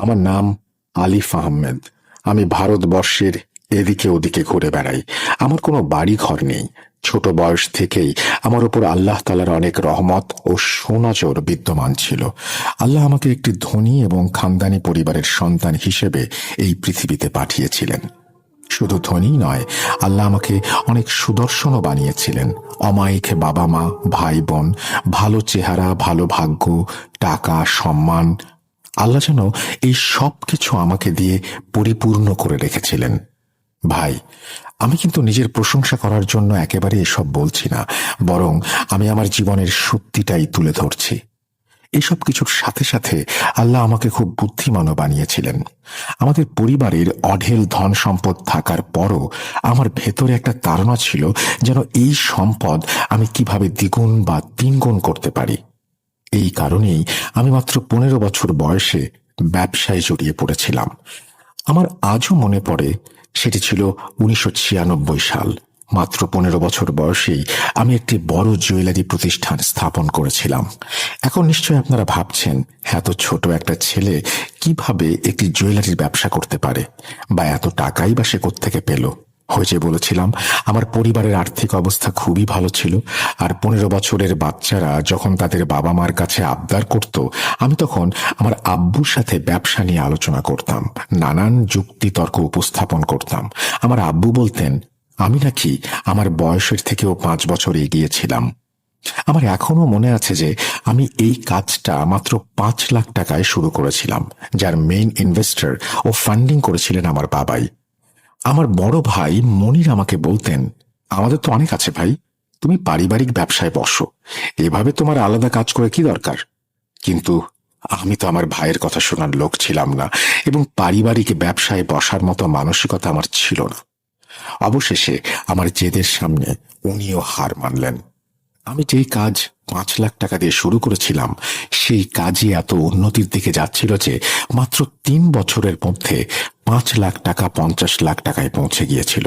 আমার নাম আলিফ আহমেদ। আমি ভারতবর্ষের এদিকে ওদিকে ঘুরে বেড়াই। আমার কোনো বাড়ি ঘর নেই। ছোট বয়স থেকেই আমার উপর আল্লাহ তাআলার অনেক রহমত ও সুনজর বিদ্যমান ছিল। আল্লাহ আমাকে একটি ধনী এবং খানদানি পরিবারের সন্তান হিসেবে এই পৃথিবীতে পাঠিয়েছিলেন। শুধু ধনী নয়, আল্লাহ আমাকে অনেক সুদর্শনও বানিয়েছিলেন। অমায়িক বাবা মা, ভাই বোন, ভালো চেহারা, ভালো ভাগ্য, টাকা, সম্মান। আল্লাহ যেন এই সব কিছু আমাকে দিয়ে পরিপূর্ণ করে রেখেছিলেন। ভাই, আমি কিন্তু নিজের প্রশংসা করার জন্য একেবারে এসব বলছি না, বরং আমি আমার জীবনের সত্যিটাই তুলে ধরছি। এসব কিছুর সাথে সাথে আল্লাহ আমাকে খুব বুদ্ধিমানও বানিয়েছিলেন। আমাদের পরিবারের অঢেল ধন সম্পদ থাকার পরও আমার ভেতরে একটা তাড়না ছিল যেন এই সম্পদ আমি কিভাবে দ্বিগুণ বা তিনগুণ করতে পারি। এই কারণেই আমি মাত্র 15 বছর বয়সে ব্যবসায় জড়িয়ে পড়েছিলাম। আমার আজও মনে পড়ে, সেটি ছিল 1996 সাল। মাত্র 15 বছর বয়সেই আমি একটি বড় জুয়েলারি প্রতিষ্ঠান স্থাপন করেছিলাম। এখন নিশ্চয়ই আপনারা ভাবছেন, এত ছোট একটা ছেলে কিভাবে একটি জুয়েলারির ব্যবসা করতে পারে, বা এত টাকাই বা সে কোত্থেকে পেল। ওই যে বলেছিলাম, আমার পরিবারের আর্থিক অবস্থা খুবই ভালো ছিল। আর 15 বছরের বাচ্চারা যখন তাদের বাবা মার কাছে আবদার করত, আমি তখন আমার আব্বুর সাথে ব্যবসা নিয়ে আলোচনা করতাম, নানান যুক্তি তর্ক উপস্থাপন করতাম। আমার আব্বু বলতেন আমি নাকি আমার বয়সের থেকেও 5 বছর এগিয়ে ছিলাম। আমার এখনো মনে আছে যে আমি এই কাজটা মাত্র 5 লাখ টাকায় শুরু করেছিলাম, যার মেইন ইনভেস্টর ও ফান্ডিং করেছিলেন আমার বাবাই। আমার বড় ভাই মনির আমাকে বলতেন, আমাদের তো অনেক আছে ভাই, তুমি পারিবারিক ব্যবসায় বসো, এভাবে তোমার আলাদা কাজ করে কি দরকার। কিন্তু আমি তো আমার ভাইয়ের কথা শোনার লোক ছিলাম না, এবং পারিবারিক ব্যবসায় বসার মতো মানসিকতা আমার ছিল না। অবশেষে আমার জেদের সামনে উনিও হার মানলেন। আমি যেই কাজ 5 লাখ টাকা দিয়ে শুরু করেছিলাম, সেই কাজই এত উন্নতির দিকে যাচ্ছিল যে মাত্র 3 বছরের মধ্যে 5 লাখ টাকা 50 লাখ টাকায় পৌঁছে গিয়েছিল।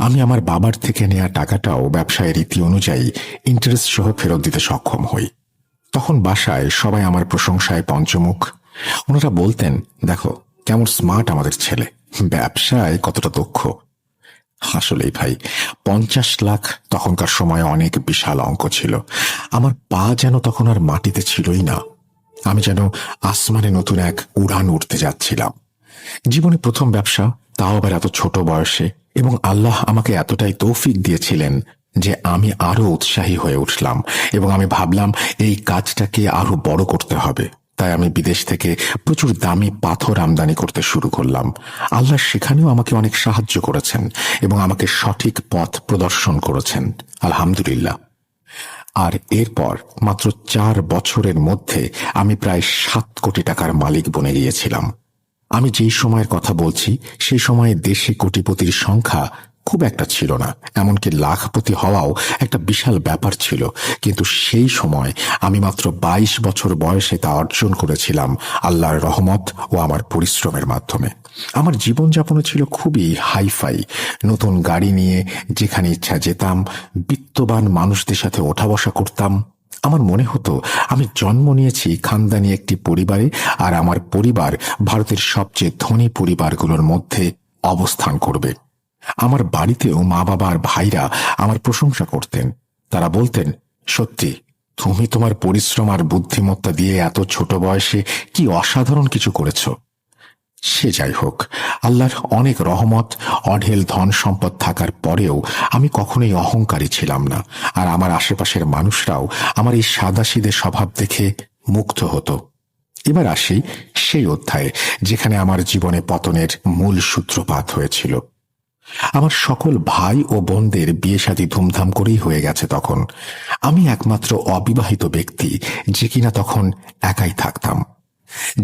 আমি আমার বাবার থেকে নেওয়া টাকাটাও ব্যবসায়ের রীতি অনুযায়ী ইন্টারেস্ট সহ ফেরত দিতে সক্ষম হই। তখন বাসায় সবাই আমার প্রশংসায় পঞ্চমুখ। ওনারা বলতেন, দেখো কেমন স্মার্ট আমাদের ছেলে, ব্যবসায় কতটা দক্ষ। আসলেই ভাই, 50 লাখ তখনকার সময় অনেক বিশাল অঙ্ক ছিল। আমার পা যেন তখন আর মাটিতে ছিলই না। আমি যেন আসমানে নতুন এক উড়ান উঠতে যাচ্ছিলাম। জীবনে প্রথম ব্যবসা, তাও আবার এত ছোট বয়সে, এবং আল্লাহ আমাকে এতটাই তৌফিক দিয়েছিলেন যে আমি আরো উৎসাহী হয়ে উঠলাম, এবং আমি ভাবলাম এই কাজটাকে আরো বড় করতে হবে। তাই আমি বিদেশ থেকে প্রচুর দামি পাথর আমদানি করতে শুরু করলাম। আল্লাহ সেখানেও আমাকে অনেক সাহায্য করেছেন এবং আমাকে সঠিক পথ প্রদর্শন করেছেন, আলহামদুলিল্লাহ। আর এরপর মাত্র 4 বছরের মধ্যে আমি প্রায় 7 কোটি টাকার মালিক বনে গিয়েছিলাম। আমি যেই সময়ের কথা বলছি, সেই সময়ে দেশে কোটিপতির সংখ্যা খুব একটা ছিল না, এমনকি লাখপতি হওয়াও একটা বিশাল ব্যাপার ছিল। কিন্তু সেই সময় আমি মাত্র 22 বছর বয়সে তা অর্জন করেছিলাম আল্লাহর রহমত ও আমার পরিশ্রমের মাধ্যমে। আমার জীবনযাপন ছিল খুবই হাইফাই। নতুন গাড়ি নিয়ে যেখানে ইচ্ছা যেতাম, বিত্তবান মানুষদের সাথে ওঠা বসা করতাম। আমার মনে হতো আমি জন্ম নিয়েছি খানদানি একটি পরিবারে, আর আমার পরিবার ভারতের সবচেয়ে ধনী পরিবারগুলোর মধ্যে অবস্থান করবে। আমার বাড়িতেও মা বাবা আর ভাইরা আমার প্রশংসা করতেন। তারা বলতেন, সত্যি তুমি তোমার পরিশ্রম আর বুদ্ধিমত্তা দিয়ে এত ছোট বয়সে কি অসাধারণ কিছু করেছ। সে যাই হোক, আল্লাহর অনেক রহমত, অঢেল ধন সম্পদ থাকার পরেও আমি কখনোই অহংকারী ছিলাম না, আর আমার আশেপাশের মানুষরাও আমার এই সাদাসিধে স্বভাব দেখে মুগ্ধ হতো। এবার আসি সেই অধ্যায়ে যেখানে আমার জীবনে পতনের মূল সূত্রপাত হয়েছিল। আমার সকল ভাই ও বোনদের বিয়ে শাদী ধুমধাম করেই হয়ে গেছে তখন। আমি একমাত্র অবিবাহিত ব্যক্তি যে কিনা তখন একাই থাকতাম।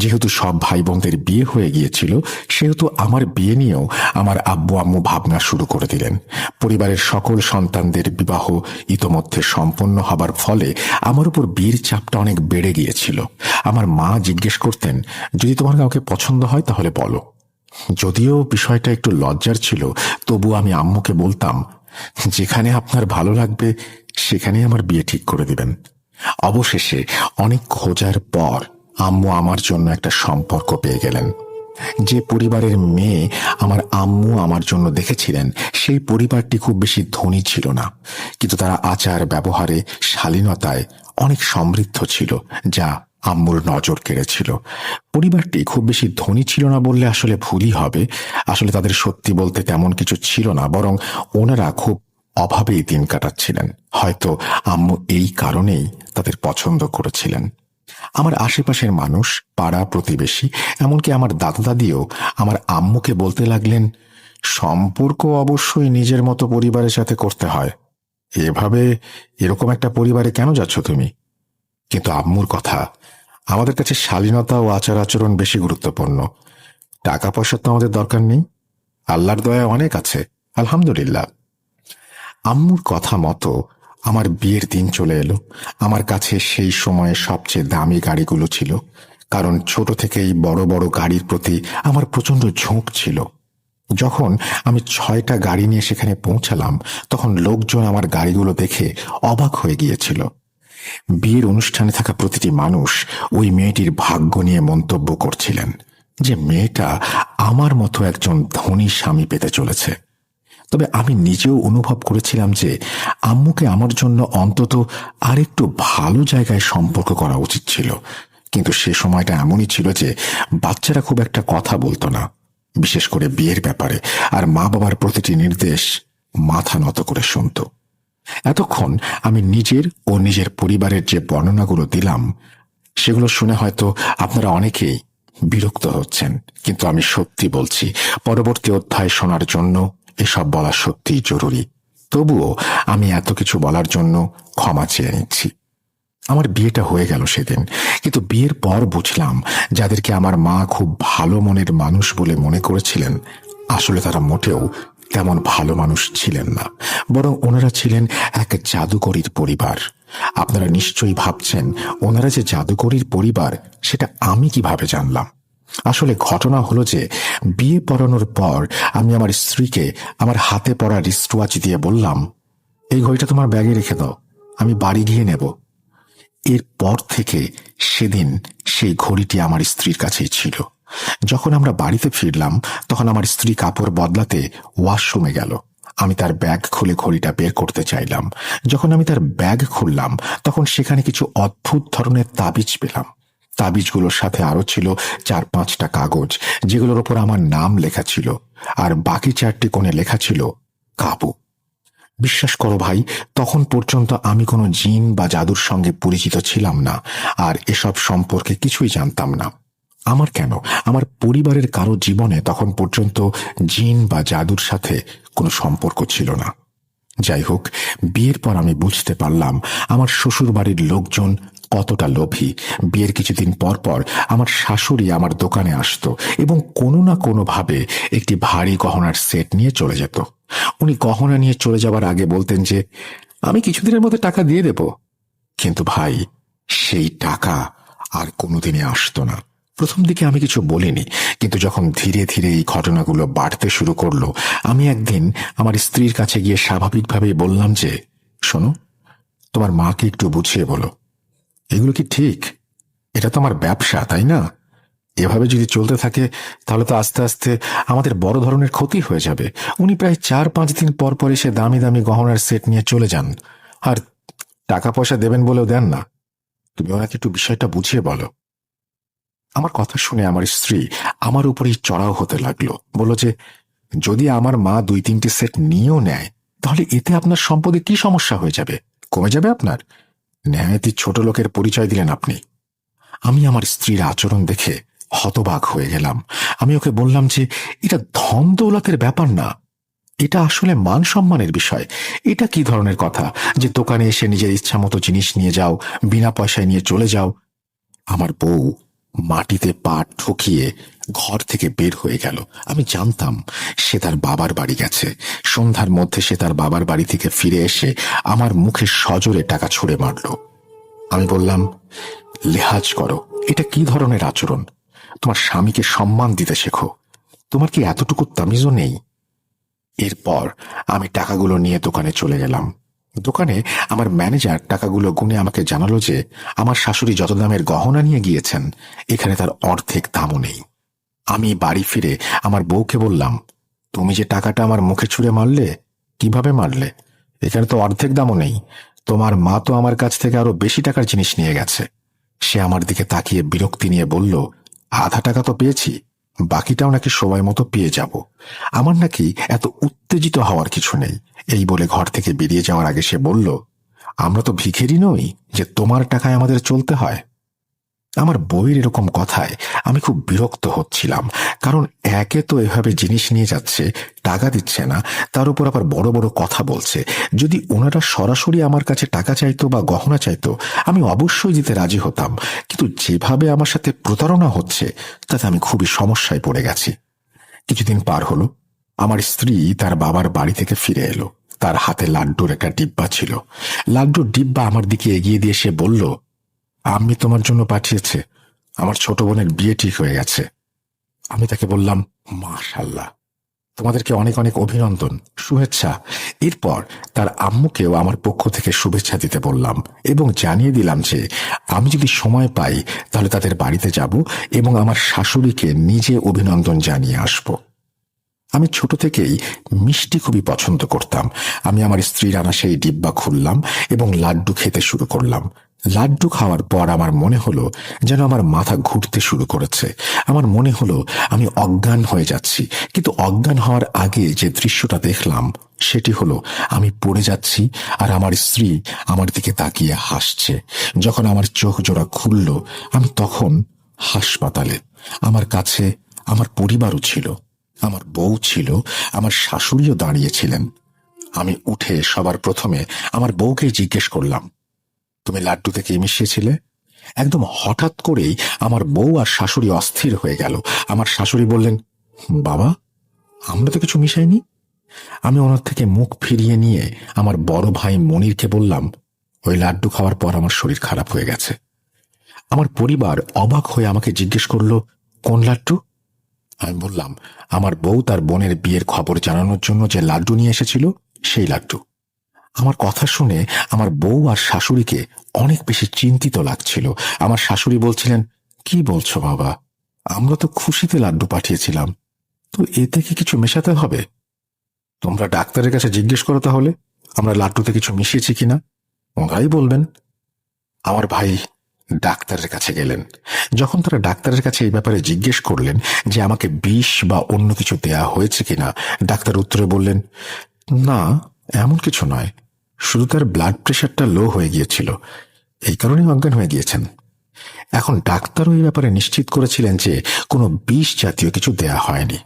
যেহেতু সব ভাই বোনদের বিয়ে হয়ে গিয়েছিল, সেহেতু আমার বিয়ে নিয়েও আমার আব্বু আম্মু ভাবনা শুরু করে দিলেন। পরিবারের সকল সন্তানদের বিবাহ ইতোমধ্যে সম্পন্ন হবার ফলে আমার উপর বিয়ের চাপটা অনেক বেড়ে গিয়েছিল। আমার মা জিজ্ঞেস করতেন, যদি তোমার কাউকে পছন্দ হয় তাহলে বলো। যদিও বিষয়টা একটু লজ্জার ছিল, তবু আমি আম্মুকে বলতাম, যেখানে আপনার ভালো লাগবে সেখানেই আমার বিয়ে ঠিক করে দিবেন। অবশেষে অনেক খোঁজার পর আম্মু আমার জন্য একটা সম্পর্ক পেয়ে গেলেন। যে পরিবারের মেয়ে আমার আম্মু আমার জন্য দেখেছিলেন, সেই পরিবারটি খুব বেশি ধনী ছিল না, কিন্তু তারা আচার ব্যবহারে, শালীনতায় অনেক সমৃদ্ধ ছিল, যা আম্মুর নজর কেড়েছিল। পরিবারটি খুব বেশি ধনী ছিল না বললে আসলে ভুলই হবে। আসলে তাদের সত্যি বলতে তেমন কিছু ছিল না, বরং ওনারা খুব অভাবেই দিন কাটাচ্ছিলেন। হয়তো আম্মু এই কারণেই তাদের পছন্দ করেছিলেন। আমার আশেপাশের মানুষ, পাড়া প্রতিবেশী, এমনকি আমার দাদা দাদিও আমার আম্মুকে বলতে লাগলেন, সম্পর্ক অবশ্যই নিজের মতো পরিবারের সাথে করতে হয়, এভাবে এরকম একটা পরিবারে কেন যাচ্ছ তুমি? কিন্তু আম্মুর কথা, আমাদের কাছে শালীনতা ও আচার আচরণ বেশি গুরুত্বপূর্ণ। টাকা পয়সা তো আমাদের দরকার নেই, আল্লাহর দয়া অনেক আছে, আলহামদুলিল্লাহ। আম্মুর কথা মতো আমার বিয়ের দিন চলে এলো। আমার কাছে সেই সময়ে সবচেয়ে দামি গাড়িগুলো ছিল, কারণ ছোট থেকেই বড় বড় গাড়ির প্রতি আমার প্রচন্ড ঝোঁক ছিল। যখন আমি 6টা গাড়ি নিয়ে সেখানে পৌঁছালাম, তখন লোকজন আমার গাড়িগুলো দেখে অবাক হয়ে গিয়েছিল। বিয়ের অনুষ্ঠানে থাকা প্রতিটি মানুষ ওই মেয়েটির ভাগ্য নিয়ে মন্তব্য করছিলেন যে মেয়েটা আমার মতো একজন ধনী স্বামী পেতে চলেছে। তবে আমি নিজেও অনুভব করেছিলাম যে আম্মুকে আমার জন্য অন্তত আরেকটু ভালো জায়গায় সম্পর্ক করা উচিত ছিল। কিন্তু সে সময়টা এমনই ছিল যে বাচ্চারা খুব একটা কথা বলতো না, বিশেষ করে বিয়ের ব্যাপারে, আর মা বাবার প্রতিটি নির্দেশ মাথা নত করে শুনত। এতক্ষণ আমি নিজের ও নিজের পরিবারের যে বর্ণনাগুলো দিলাম, সেগুলো শুনে হয়তো আপনারা অনেকেই বিরক্ত হচ্ছেন, কিন্তু আমি সত্যি বলছি, পরবর্তী অধ্যায় শোনার জন্য এসব বলা সত্যিই জরুরি। তবুও আমি এত কিছু বলার জন্য ক্ষমা চেয়ে নিচ্ছি। আমার বিয়েটা হয়ে গেল সেদিন, কিন্তু বিয়ের পর বুঝলাম যাদেরকে আমার মা খুব ভালো মনের মানুষ বলে মনে করেছিলেন, আসলে তারা মোটেও তেমন ভালো মানুষ ছিলেন না, বরং ওনারা ছিলেন এক জাদুকরীর পরিবার। আপনারা নিশ্চয়ই ভাবছেন ওনারা যে জাদুকরীর পরিবার সেটা আমি কিভাবে জানলাম। আসলে ঘটনা হলো যে বিয়ে পড়ানোর পর আমি আমার স্ত্রীকে আমার হাতে পড়া রিস্টওয়াচ দিয়ে বললাম, এই ঘড়িটা তোমার ব্যাগে রেখে দাও, আমি বাড়ি গিয়ে নেব। এরপর থেকে সেদিন সেই ঘড়িটি আমার স্ত্রীর কাছেই ছিল। যখন আমরা বাড়িতে ফিরলাম, তখন আমার স্ত্রী কাপড় বদলাতে ওয়াশরুমে গেল। আমি তার ব্যাগ খুলে ঘড়িটা বের করতে চাইলাম। যখন আমি তার ব্যাগ খুললাম, তখন সেখানে কিছু অদ্ভুত ধরনের তাবিজ পেলাম। তাবিজগুলোর সাথে আরো ছিল 4-5টা কাগজ, যেগুলোর উপর আমার নাম লেখা ছিল, আর বাকি 4টি কোণে লেখা ছিল কাবু। বিশ্বাস করো ভাই, তখন পর্যন্ত আমি কোনো জিন বা জাদুর সঙ্গে পরিচিত ছিলাম না, আর এসব সম্পর্কে কিছুই জানতাম না। আমার কেন, আমার পরিবারের কারো জীবনে তখন পর্যন্ত জিন বা জাদুর সাথে কোনো সম্পর্ক ছিল না। যাই হোক, বিয়ের পর আমি বুঝতে পারলাম আমার শ্বশুর বাড়ির লোকজন কতটা লোভী। বিয়ের কিছুদিন পর পর আমার শাশুড়ি আমার দোকানে আসতো এবং কোনো না কোনোভাবে একটি ভারী গহনার সেট নিয়ে চলে যেত। উনি গহনা নিয়ে চলে যাবার আগে বলতেন যে আমি কিছুদিনের মধ্যে টাকা দিয়ে দেব, কিন্তু ভাই সেই টাকা আর কোনোদিনই আসতো না। প্রথম দিকে আমি কিছু বলিনি, কিন্তু যখন ধীরে ধীরে এই ঘটনাগুলো বাড়তে শুরু করলো, আমি একদিন আমার স্ত্রীর কাছে গিয়ে স্বাভাবিকভাবেই বললাম যে, শোনো, তোমার মাকে একটু বুঝিয়ে বলো, এগুলো কি ঠিক? এটা তো আমার ব্যবসা, তাই না? এভাবে যদি চলতে থাকে তাহলে তো আস্তে আস্তে আমাদের বড় ধরনের ক্ষতি হয়ে যাবে। উনি প্রায় 4-5 দিন পর পর এসে দামি দামি গহনার সেট নিয়ে চলে যান, আর টাকা পয়সা দেবেন বলেও দেন না। তুমি ওনাকে একটু বিষয়টা বুঝিয়ে বলো। আমার কথা শুনে আমার স্ত্রী আমার উপরেই চড়াও হতে লাগলো। বলল যে যদি আমার মা 2-3টি সেট নিয়েও নেয়, তাহলে এতে আপনার সম্পদে কি সমস্যা হয়ে যাবে? কমে যাবে আপনার? নেহায়েতি ছোট লোকের পরিচয় দিলেন আপনি। আমি আমার স্ত্রীর আচরণ দেখে হতবাক হয়ে গেলাম। আমি ওকে বললাম যে এটা ধন দৌলতের ব্যাপার না, এটা আসলে মান সম্মানের বিষয়। এটা কি ধরনের কথা যে দোকানে এসে নিজের ইচ্ছা মতো জিনিস নিয়ে যাও, বিনা পয়সায় নিয়ে চলে যাও? আমার বউ মাটিতে পা ঠকিয়ে ঘর থেকে বের হয়ে গেল। আমি জানতাম সে তার বাবার বাড়ি গেছে। সন্ধ্যার মধ্যে সে তার বাবার বাড়ি থেকে ফিরে এসে আমার মুখে সজোরে টাকা ছুঁড়ে মারল। আমি বললাম, লেহাজ করো, এটা কি ধরনের আচরণ? তোমার স্বামীকে সম্মান দিতে শেখো। তোমার কি এতটুকু তামিজও নেই? এরপর আমি টাকাগুলো নিয়ে দোকানে চলে গেলাম। দোকানে আমার ম্যানেজার টাকাগুলো গুনে আমাকে জানালো যে আমার শাশুড়ি যত দামের গহনা নিয়ে গিয়েছেন এখানে তার অর্ধেক দামও নেই। আমি বাড়ি ফিরে আমার বউকে বললাম, তুমি যে টাকাটা আমার মুখে ছুঁড়ে মারলে, কিভাবে মারলে? এখানে তো অর্ধেক দামও নেই। তোমার মা তো আমার কাছ থেকে আরো বেশি টাকার জিনিস নিয়ে গেছে। সে আমার দিকে তাকিয়ে বিরক্তি নিয়ে বলল, আধা টাকা তো পেয়েছি, বাকিটাও নাকি সময় মতো পেয়ে যাব। আমার নাকি এত উত্তেজিত হওয়ার কিছু নেই। এই বলে ঘর থেকে বেরিয়ে যাওয়ার আগে সে বলল, আমরা তো ভিখারি নই যে তোমার টাকায় আমাদের চলতে হয়। আমার বইয়ের এরকম কথায় আমি খুব বিরক্ত হচ্ছিলাম, কারণ একে তো এভাবে জিনিস নিয়ে যাচ্ছে, টাকা দিচ্ছে না, তার উপর আবার বড় বড় কথা বলছে। যদি ওনারা সরাসরি আমার কাছে টাকা চাইতো বা গহনা চাইতো আমি অবশ্যই দিতে রাজি হতাম, কিন্তু যেভাবে আমার সাথে প্রতারণা হচ্ছে তাতে আমি খুবই সমস্যায় পড়ে গেছি। কিছুদিন পার হলো, আমার স্ত্রী তার বাবার বাড়ি থেকে ফিরে এলো। তার হাতে লাড্ডুর একটা ডিব্বা ছিল। লাড্ডুর ডিব্বা আমার দিকে এগিয়ে দিয়ে সে বলল, আম্মি তোমার জন্য পাঠিয়েছে, আমার ছোট বোনের বিয়ে ঠিক হয়ে গেছে। আমি তাকে বললাম, মাশাআল্লাহ, তোমাদেরকে অনেক অনেক অভিনন্দন, শুভেচ্ছা। এরপর তার আম্মুকেও আমার পক্ষ থেকে শুভেচ্ছা দিতে বললাম এবং জানিয়ে দিলাম যে আমি যদি সময় পাই তাহলে তাদের বাড়িতে যাব এবং আমার শাশুড়িকে নিজে অভিনন্দন জানিয়ে আসব। আমি ছোট থেকেই মিষ্টি খুবই পছন্দ করতাম। আমি আমার স্ত্রীর আনা সেই ডিব্বা খুললাম এবং লাড্ডু খেতে শুরু করলাম। লাড্ডু খাওয়ার পর আমার মনে হলো যেন আমার মাথা ঘুরতে শুরু করেছে। আমার মনে হলো আমি অজ্ঞান হয়ে যাচ্ছি, কিন্তু অজ্ঞান হওয়ার আগে যে দৃশ্যটা দেখলাম সেটি হলো আমি পড়ে যাচ্ছি আর আমার স্ত্রী আমার দিকে তাকিয়ে হাসছে। যখন আমার চোখ জোড়া খুলল আমি তখন হাসপাতালে। আমার কাছে আমার পরিবারও ছিল, আমার বউ ছিল, আমার শাশুড়িও দাঁড়িয়েছিলেন। আমি উঠে সবার প্রথমে আমার বউকেই জিজ্ঞেস করলাম, তুমি লাড্ডুতে কি মিশিয়েছিলে? একদম হঠাৎ করেই আমার বউ আর শাশুড়ি অস্থির হয়ে গেল। আমার শাশুড়ি বললেন, বাবা, আমরা তো কিছু মিশাইনি। আমি ওনার থেকে মুখ ফিরিয়ে নিয়ে আমার বড় ভাই মনিরকে বললাম, ওই লাড্ডু খাওয়ার পর আমার শরীর খারাপ হয়ে গেছে। আমার পরিবার অবাক হয়ে আমাকে জিজ্ঞেস করলো, কোন লাড্ডু? আমি বললাম, আমার বউ তার বোনের বিয়ের খবর জানানোর জন্য যে লাড্ডু নিয়ে এসেছিল সেই লাড্ডু। আমার কথা শুনে আমার বউ আর শাশুড়িকে অনেক বেশি চিন্তিত লাগছিল। আমার শাশুড়ি বলছিলেন, কি বলছো বাবা, আমরা তো খুশিতে লাড্ডু পাঠিয়েছিলাম, তো এতে কি কিছু মেশাতে হবে? তোমরা ডাক্তারের কাছে জিজ্ঞেস করো তাহলে আমরা লাড্ডুতে কিছু মিশিয়েছি কিনা, ওরাই বলবেন। আমার ভাই ডাক্তারের কাছে গেলেন। যখন তারা ডাক্তারের কাছে এই ব্যাপারে জিজ্ঞেস করলেন যে আমাকে বিষ বা অন্য কিছু দেয়া হয়েছে কিনা, ডাক্তার উত্তরে বললেন, না, এমন কিছু নয়, শুধু তার ব্লাড প্রেশারটা লো হয়ে গিয়েছিল, এই কারণেই অজ্ঞান হয়ে গিয়েছেন। এখন ডাক্তারও এই ব্যাপারে নিশ্চিত করেছিলেন যে কোনো বিষ জাতীয় কিছু দেয়া হয়নি।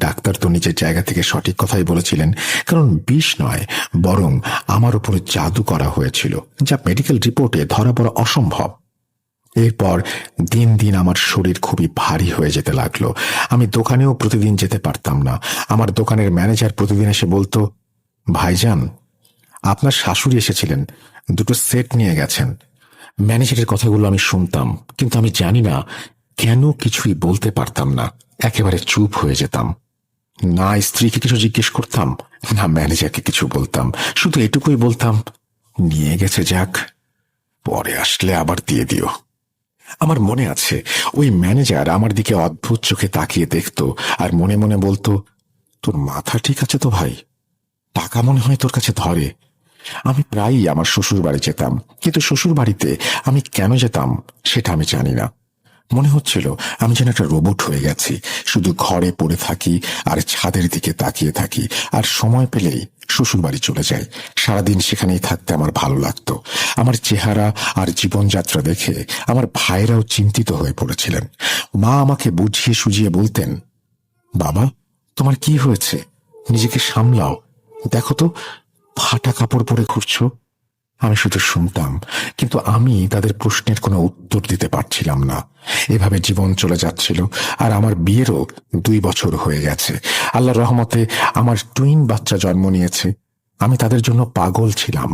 ডাক্তার তো নিজের জায়গা থেকে সঠিক কথাই বলেছিলেন, কারণ বিষ নয়, বরং আমার উপরে জাদু করা হয়েছিল, যা মেডিকেল রিপোর্টে ধরা পড়া অসম্ভব। এরপর দিন দিন আমার শরীর খুবই ভারী হয়ে যেতে লাগলো। আমি দোকানেও প্রতিদিন যেতে পারতাম না। আমার দোকানের ম্যানেজার প্রতিদিন এসে বলতো, ভাইজান, আপনার শাশুড়ি এসেছিলেন, দুটো সেট নিয়ে গেছেন। ম্যানেজারের কথাগুলো আমি শুনতাম, কিন্তু আমি জানি না কেন কিছুই বলতে পারতাম না, একেবারে চুপ হয়ে যেতাম। না স্ত্রীকে কিছু জিজ্ঞেস করতাম, না ম্যানেজারকে কিছু বলতাম, শুধু এটুকুই বলতাম, নিয়ে গেছে যাক, পরে আসলে আবার দিয়ে দিও। আমার মনে আছে ওই ম্যানেজার আমার দিকে অদ্ভুত চোখে তাকিয়ে দেখতো আর মনে মনে বলতো, তোর মাথা ঠিক আছে তো ভাই, টাকা মনে হয় তোর কাছে ধরে। আমি প্রায়ই আমার শ্বশুর বাড়ি যেতাম, কিন্তু শ্বশুর বাড়িতে আমি কেন যেতাম সেটা আমি জানি না। মনে হচ্ছিল আমি যেন একটা রোবট হয়ে গেছি, শুধু ঘরে পড়ে থাকি আর ছাদের দিকে তাকিয়ে থাকি, আর সময় পেলেই শ্বশুর বাড়ি চলে যাই। সারাদিন সেখানেই থাকতে আমার ভালো লাগতো। আমার চেহারা আর জীবনযাত্রা দেখে আমার ভাইরাও চিন্তিত হয়ে পড়েছিলেন। মা আমাকে বুঝিয়ে সুঝিয়ে বলতেন, বাবা, তোমার কি হয়েছে, নিজেকে সামলাও, দেখো তো ফাটা কাপড় পরে ঘুরছো। আমি শুধু শুনতাম, কিন্তু আমি তাদের প্রশ্নের কোনো উত্তর দিতে পারছিলাম না। এভাবে জীবন চলে যাচ্ছিল, আর আমার বিয়েরও 2 বছর হয়ে গেছে। আল্লাহর রহমতে আমার টুইন বাচ্চা জন্ম নিয়েছে। আমি তাদের জন্য পাগল ছিলাম।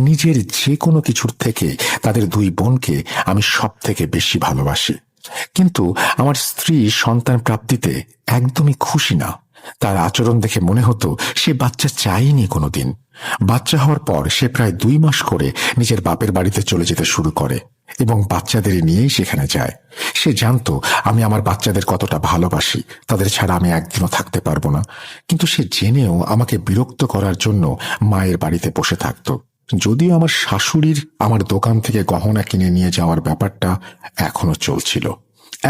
নিজের যে কোনো কিছুর থেকে তাদের 2 বোনকে আমি সব থেকে বেশি ভালোবাসি। কিন্তু আমার স্ত্রী সন্তান প্রাপ্তিতে একদমই খুশি না। তার আচরণ দেখে মনে হতো সে বাচ্চা চায়নি কোনোদিন। বাচ্চা হওয়ার পর সে প্রায় 2 মাস করে নিজের বাপের বাড়িতে চলে যেতে শুরু করে এবং বাচ্চাদের নিয়েই সেখানে যায়। সে জানতো আমি আমার বাচ্চাদের কতটা ভালোবাসি, তাদের ছাড়া আমি একদিনও থাকতে পারবো না। কিন্তু সে জেনেও আমাকে বিরক্ত করার জন্য মায়ের বাড়িতে বসে থাকত। যদিও আমার শাশুড়ির আমার দোকান থেকে গহনা কিনে নিয়ে যাওয়ার ব্যাপারটা এখনো চলছিল।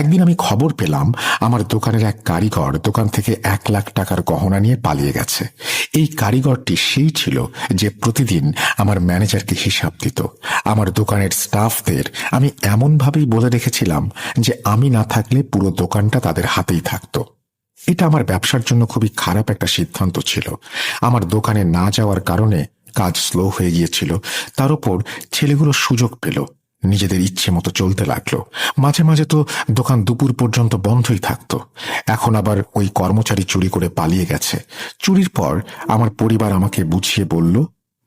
একদিন আমি খবর পেলাম আমার দোকানের এক কারিগর দোকান থেকে 1 লাখ টাকার গহনা নিয়ে পালিয়ে গেছে। এই কারিগরটি সেই ছিল যে প্রতিদিন আমার ম্যানেজারকে হিসাব দিত। আমার দোকানের স্টাফদের আমি এমনভাবেই বলে রেখেছিলাম যে আমি না থাকলে পুরো দোকানটা তাদের হাতেই থাকতো। এটা আমার ব্যবসার জন্য খুবই খারাপ একটা সিদ্ধান্ত ছিল। আমার দোকানে না যাওয়ার কারণে কাজ স্লো হয়ে গিয়েছিল। তার উপর ছেলেগুলো সুযোগ পেল, নিজেদের ইচ্ছে মতো চলতে লাগলো। মাঝে মাঝে তো দোকান দুপুর পর্যন্ত বন্ধই থাকতো। এখন আবার ওই কর্মচারী চুরি করে পালিয়ে গেছে। চুরির পর আমার পরিবার আমাকে বুঝিয়ে বলল,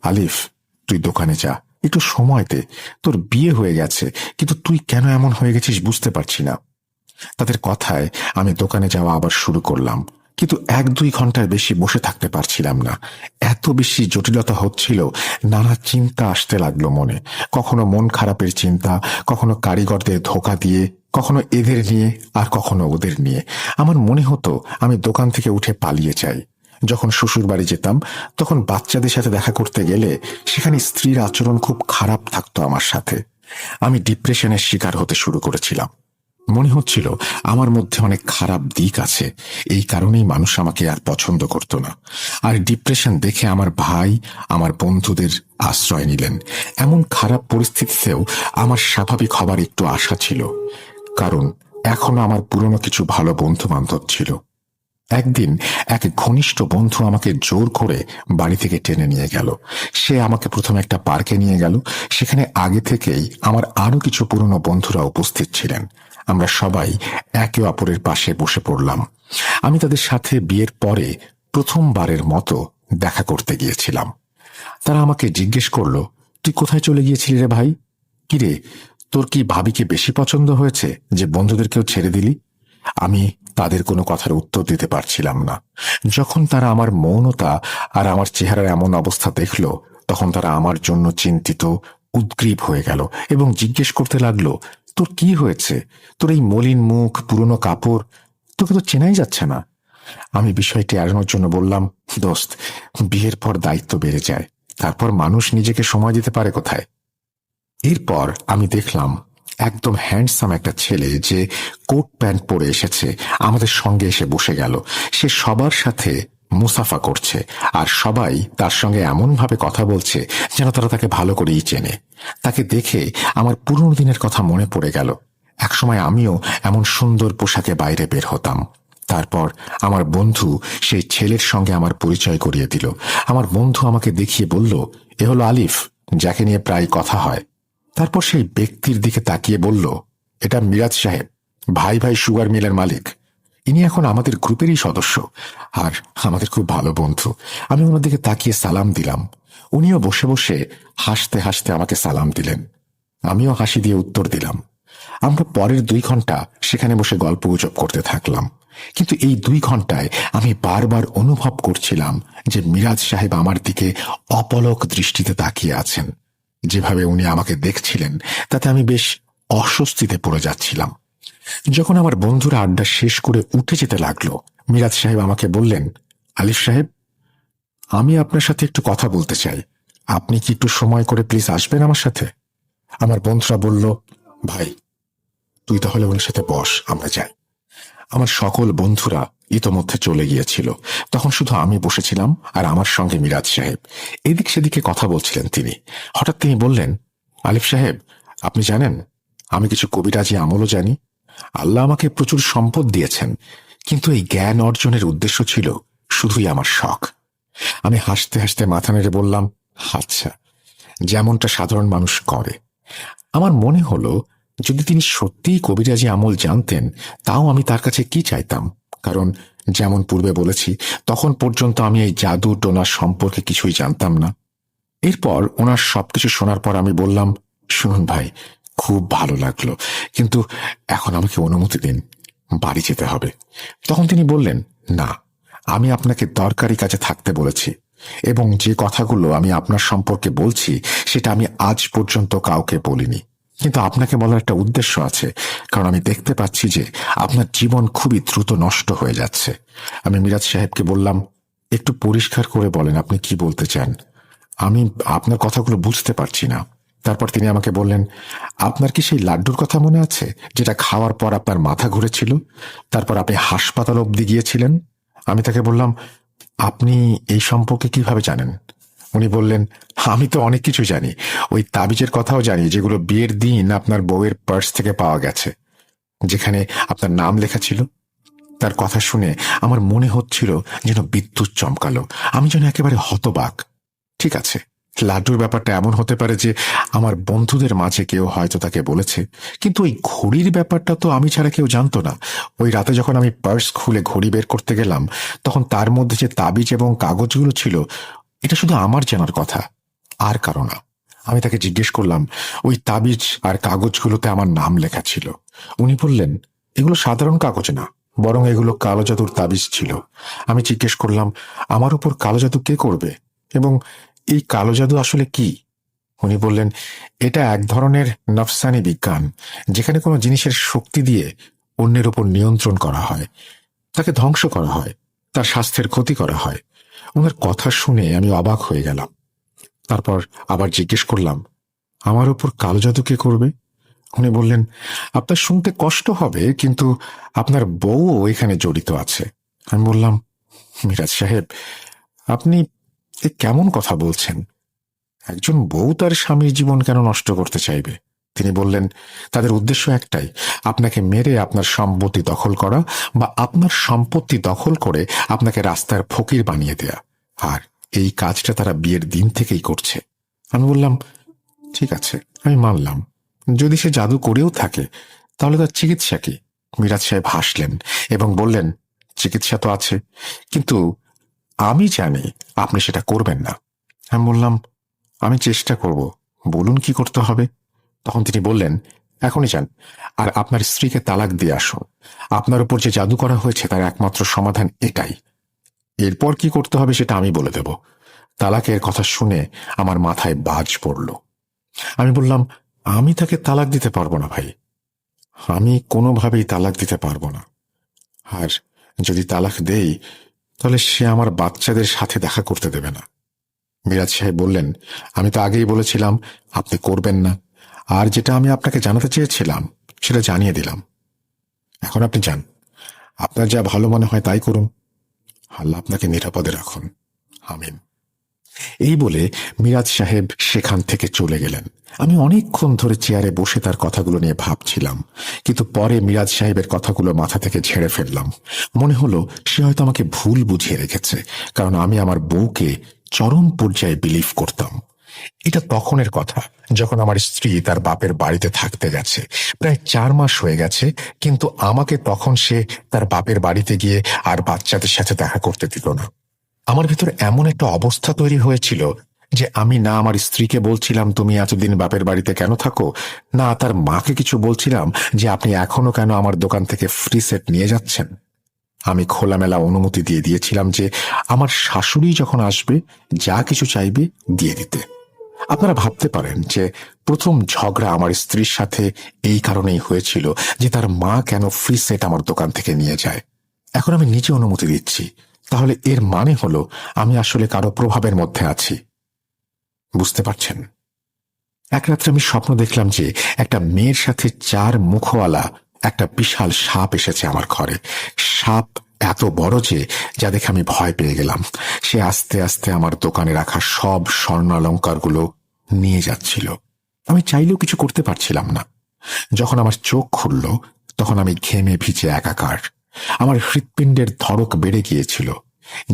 আলিফ, তুই দোকানে যা, একটু সময় দে। তোর বিয়ে হয়ে গেছে, কিন্তু তুই কেন এমন হয়ে গেছিস বুঝতে পারছি না। তাদের কথায় আমি দোকানে যাওয়া আবার শুরু করলাম, কিন্তু 1-2 ঘন্টার বেশি বসে থাকতে পারছিলাম না। এত বেশি জটিলতা হচ্ছিল, নানা চিন্তা আসতে লাগলো মনে। কখনো মন খারাপের চিন্তা, কখনো কারিগরদের ধোঁকা দিয়ে, কখনো এদের নিয়ে, আর কখনো ওদের নিয়ে। আমার মনে হতো আমি দোকান থেকে উঠে পালিয়ে যাই। যখন শ্বশুর বাড়ি যেতাম তখন বাচ্চাদের সাথে দেখা করতে গেলে সেখানে স্ত্রীর আচরণ খুব খারাপ থাকতো আমার সাথে। আমি ডিপ্রেশনের শিকার হতে শুরু করেছিলাম। মনে হচ্ছিল আমার মধ্যে অনেক খারাপ দিক আছে, এই কারণেই মানুষ আমাকে আর পছন্দ করত না। আর ডিপ্রেশন দেখে আমার ভাই আমার বন্ধুদের আশ্রয় নিলেন। এমন খারাপ পরিস্থিতিতেও আমার স্বাভাবিক হবার একটু আশা ছিল, কারণ এখনো আমার পুরনো কিছু ভালো বন্ধু বান্ধব ছিল। একদিন এক ঘনিষ্ঠ বন্ধু আমাকে জোর করে বাড়ি থেকে টেনে নিয়ে গেল। সে আমাকে প্রথমে একটা পার্কে নিয়ে গেল। সেখানে আগে থেকেই আমার আরো কিছু পুরনো বন্ধুরা উপস্থিত ছিলেন। আমরা সবাই একে অপরের পাশে বসে পড়লাম। আমি তাদের সাথে বিয়ের পরে প্রথমবারের মতো দেখা করতে গিয়েছিলাম। তারা আমাকে জিজ্ঞেস করলো, তুই কোথায় চলে গিয়েছিলি রে ভাই? কিরে, তোর কি ভাবিকে বেশি পছন্দ হয়েছে যে বন্ধুদেরকেও ছেড়ে দিলি? আমি তাদের কোনো কথার উত্তর দিতে পারছিলাম না। যখন তারা আমার মৌনতা আর আমার চেহারার এমন অবস্থা দেখল, তখন তারা আমার জন্য চিন্তিত, উদ্গ্রীব হয়ে গেল এবং জিজ্ঞেস করতে লাগলো, তোর কি হয়েছে? তোর এই মলিন মুখ, পুরনো কাপড়, তোকে তো চেনাই যাচ্ছে না। আমি বিষয়টি এড়ানোর জন্য বললাম, দোস্ত, বিয়ের পর দায়িত্ব বেড়ে যায়, তারপর মানুষ নিজেকে সময় দিতে পারে কোথায়? এরপর আমি দেখলাম একদম হ্যান্ডসাম একটা ছেলে যে কোট প্যান্ট পরে এসেছে আমাদের সঙ্গে এসে বসে গেল। সে সবার সাথে মুসাফা করছে, আর সবাই তার সঙ্গে এমনভাবে কথা বলছে যেন তারা তাকে ভালো করেই চেনে। তাকে দেখে আমার পুরনো দিনের কথা মনে পড়ে গেল। একসময় আমিও এমন সুন্দর পোশাকে বাইরে বের হতাম। তারপর আমার বন্ধু সেই ছেলের সঙ্গে আমার পরিচয় করিয়ে দিল। আমার বন্ধু আমাকে দেখিয়ে বলল, এ হলো আলিফ, যাকে নিয়ে প্রায় কথা হয়। তারপর সেই ব্যক্তির দিকে তাকিয়ে বলল, এটা মিরাজ সাহেব, ভাই ভাই সুগার মিলের মালিক। ইনি এখন আমাদের গ্রুপেরই সদস্য আর আমাদের খুব ভালো বন্ধু। আমি ওনার দিকে তাকিয়ে সালাম দিলাম। উনিও বসে বসে হাসতে হাসতে আমাকে সালাম দিলেন। আমিও হাসি দিয়ে উত্তর দিলাম। আমরা পরের 2 ঘন্টা সেখানে বসে গল্প গুজব করতে থাকলাম। কিন্তু এই 2 ঘন্টায় আমি বারবার অনুভব করছিলাম যে মিরাজ সাহেব আমার দিকে অপলক দৃষ্টিতে তাকিয়ে আছেন। যেভাবে উনি আমাকে দেখছিলেন তাতে আমি বেশ অস্বস্তিতে পড়ে যাচ্ছিলাম। যখন আমার বন্ধুরা আড্ডা শেষ করে উঠে যেতে লাগলো, মিরাজ সাহেব আমাকে বললেন, আলিফ সাহেব, আমি আপনার সাথে একটু কথা বলতে চাই। আপনি কি একটু সময় করে প্লিজ আসবেন আমার সাথে? আমার বন্ধুরা বলল, ভাই, তুই তাহলে ওনার সাথে বস, আমরা যাই। আমার সকল বন্ধুরা ইতোমধ্যে চলে গিয়েছিল। তখন শুধু আমি বসেছিলাম আর আমার সঙ্গে মিরাজ সাহেব। এদিক সেদিকে কথা বলছিলেন তিনি। হঠাৎ তিনি বললেন, আলিফ সাহেব, আপনি জানেন আমি কিছু কবিরাজি আমলও জানি। আল্লাহ আমাকে প্রচুর সম্পদ দিয়েছেন, কিন্তু এই জ্ঞান অর্জনের উদ্দেশ্য ছিল শুধুই আমার শখ। আমি হাসতে হাসতে মাথা নেড়ে বললাম, আচ্ছা, যেমনটা সাধারণ মানুষ করে। আমার মনে হলো যদি তিনি সত্যিই কবিরাজি আমল জানতেন, তাও আমি তার কাছে কি চাইতাম, কারণ যেমন পূর্বে বলেছি, তখন পর্যন্ত আমি এই জাদু টোনা সম্পর্কে কিছুই জানতাম না। এরপর ওনার সবকিছু শোনার পর আমি বললাম, শুনুন ভাই, খুব ভালো লাগলো, কিন্তু এখন আমাকে অনুমতি দিন, বাড়ি যেতে হবে। তখন তিনি বললেন, না, আমি আপনাকে দরকারি কাজে থাকতে বলেছি, এবং যে কথাগুলো আমি আপনার সম্পর্কে বলছি সেটা আমি আজ পর্যন্ত কাউকে বলিনি, কিন্তু আপনাকে বলার একটা উদ্দেশ্য আছে, কারণ আমি দেখতে পাচ্ছি যে আপনার জীবন খুবই দ্রুত নষ্ট হয়ে যাচ্ছে। আমি মিরাজ সাহেবকে বললাম, একটু পরিষ্কার করে বলেন আপনি কি বলতে চান, আমি আপনার কথাগুলো বুঝতে পারছি না। তারপর তিনি আমাকে বললেন, আপনার কি সেই লাড্ডুর কথা মনে আছে যেটা খাওয়ার পর আপনার মাথা ঘুরেছিল, তারপর আপনি হাসপাতাল অবধি গিয়েছিলেন? আমি তাকে বললাম, আপনি এই সম্পর্কে কিভাবে জানেন? উনি বললেন, আমি তো অনেক কিছু জানি, ওই তাবিজের কথাও জানি যেগুলো বিয়ের দিন আপনার বউয়ের পার্স থেকে পাওয়া গেছে, যেখানে আপনার নাম লেখা ছিল। তার কথা শুনে আমার মনে হচ্ছিল যেন বিদ্যুৎ চমকালো, আমি যেন একেবারে হতবাক। ঠিক আছে, লাড্ডুর ব্যাপারটা এমন হতে পারে যে আমার বন্ধুদের মাঝে কেউ হয়তো তাকে বলেছে, কিন্তু ওই ঘড়ির ব্যাপারটা তো আমি ছাড়া কেউ জানতো না। ওই রাতে যখন আমি পার্স খুলে ঘড়ি বের করতে গেলাম, তখন তার মধ্যে যে তাবিজ এবং কাগজগুলো ছিল, এটা শুধু আমার জানার কথা, আর কারো না। আমি তাকে জিজ্ঞেস করলাম, ওই তাবিজ আর কাগজগুলোতে আমার নাম লেখা ছিল। উনি বললেন, এগুলো সাধারণ কাগজ না, বরং এগুলো কালো জাদুর তাবিজ ছিল। আমি জিজ্ঞেস করলাম, আমার উপর কালো জাদু কে করবে, এবং এই কালো জাদু আসলে কি? উনি বললেন, এটা এক ধরনের নফসানি বিজ্ঞান, যেখানে কোনো জিনিসের শক্তি দিয়ে অন্যের উপর নিয়ন্ত্রণ করা হয়, তাকে ধ্বংস করা হয়, তার স্বাস্থ্যের ক্ষতি করা হয়। ওনার কথা শুনে আমি অবাক হয়ে গেলাম। তারপর আবার জিজ্ঞেস করলাম, আমার উপর কালো জাদু কে করবে? উনি বললেন, আপনার শুনতে কষ্ট হবে, কিন্তু আপনার বউও এখানে জড়িত আছে। আমি বললাম, মিরাজ সাহেব, আপনি এ কেমন কথা বলছেন? একজন বউ তার স্বামীর জীবন কেন নষ্ট করতে চাইবে? তিনি বললেন, তাদের উদ্দেশ্য একটাই, আপনাকে মেরে আপনার সম্পত্তি দখল করা, বা আপনার সম্পত্তি দখল করে আপনাকে রাস্তার ফকির বানিয়ে দেয়া। আর এই কাজটা তারা বিয়ের দিন থেকেই করছে। আমি বললাম, ঠিক আছে, আমি মানলাম, যদি সে জাদু করেও থাকে, তাহলে তার চিকিৎসা কি? মিরাজ সাহেব হাসলেন এবং বললেন, চিকিৎসা তো আছে, কিন্তু আমি জানি আপনি সেটা করবেন না। আমি বললাম, আমি চেষ্টা করব, বলুন কি করতে হবে। তখন তিনি বললেন, এখনই যান আর আপনার স্ত্রীকে তালাক দিয়ে আসুন। আপনার উপর যে জাদু করা হয়েছে তার একমাত্র সমাধান এটাই। এরপর কি করতে হবে সেটা আমি বলে দেব। তালাকের কথা শুনে আমার মাথায় বাজ পড়ল। আমি বললাম, আমি তাকে তালাক দিতে পারবো না ভাই, আমি কোনোভাবেই তালাক দিতে পারবো না। আর যদি তালাক দেই, তাহলে সে আমার বাচ্চাদের সাথে দেখা করতে দেবে না। মিরাজ সাহেব বললেন, আমি তো আগেই বলেছিলাম আপনি করবেন না, আর যেটা আমি আপনাকে জানাতে চেয়েছিলাম সেটা জানিয়ে দিলাম। এখন আপনি যান, আপনার যা ভালো মনে হয় তাই করুন। আল্লাহ আপনাকে নিরাপদে রাখুন, আমিন। এই বলে মিরাজ সাহেব সেখান থেকে চলে গেলেন। আমি অনেকক্ষণ ধরে চেয়ারে বসে তার কথাগুলো নিয়ে ভাবছিলাম, কিন্তু পরে মিরাজ সাহেবের কথাগুলো মাথা থেকে ঝেড়ে ফেললাম। মনে হলো সে হয়তো আমাকে ভুল বুঝিয়ে রেখেছে, কারণ আমি আমার বউকে চরম পর্যায়ে বিলিভ করতাম। এটা তখনের কথা যখন আমার স্ত্রী তার বাপের বাড়িতে থাকতে গেছে। প্রায় 4 মাস হয়ে গেছে, কিন্তু আমাকে তখন সে তার বাপের বাড়িতে গিয়ে আর বাচ্চাদের সাথে দেখা করতে দিল না। আমার ভিতর এমন একটা অবস্থা তৈরি হয়েছিল যে আমি না আমার স্ত্রীকে বলছিলাম তুমি এতদিন বাপের বাড়িতে কেন থাকো, না তার মাকে কিছু বলছিলাম যে আপনি এখনো কেন আমার দোকান থেকে ফ্রি সেট নিয়ে যাচ্ছেন। আমি খোলামেলা অনুমতি দিয়ে দিয়েছিলাম যে আমার শাশুড়ি যখন আসবে যা কিছু চাইবে দিয়ে দিতে। আপনারা ভাবতে পারেন যে প্রথম ঝগড়া আমার স্ত্রীর সাথে এই কারণেই হয়েছিল যে তার মা কেন ফ্রি সেট আমার দোকান থেকে নিয়ে যায়। এখন আমি নিজে অনুমতি দিচ্ছি, তাহলে এর মানে হলো আমি আসলে কারো প্রভাবের মধ্যে আছি। বুঝতে পারছেন? এক রাত্রে আমি স্বপ্ন দেখলাম যে একটা মেয়ের সাথে 4 মুখওয়ালা একটা বিশাল সাপ এসেছে আমার ঘরে। সাপ এত বড় যে যা দেখে আমি ভয় পেয়ে গেলাম। সে আস্তে আস্তে আমার দোকানে রাখা সব স্বর্ণালঙ্কারগুলো নিয়ে যাচ্ছিল। আমি চাইলেও কিছু করতে পারছিলাম না। যখন আমার চোখ খুলল, তখন আমি ঘেমে ভিজে একাকার। আমার হৃৎপিণ্ডের ধড়ক বেড়ে গিয়েছিল।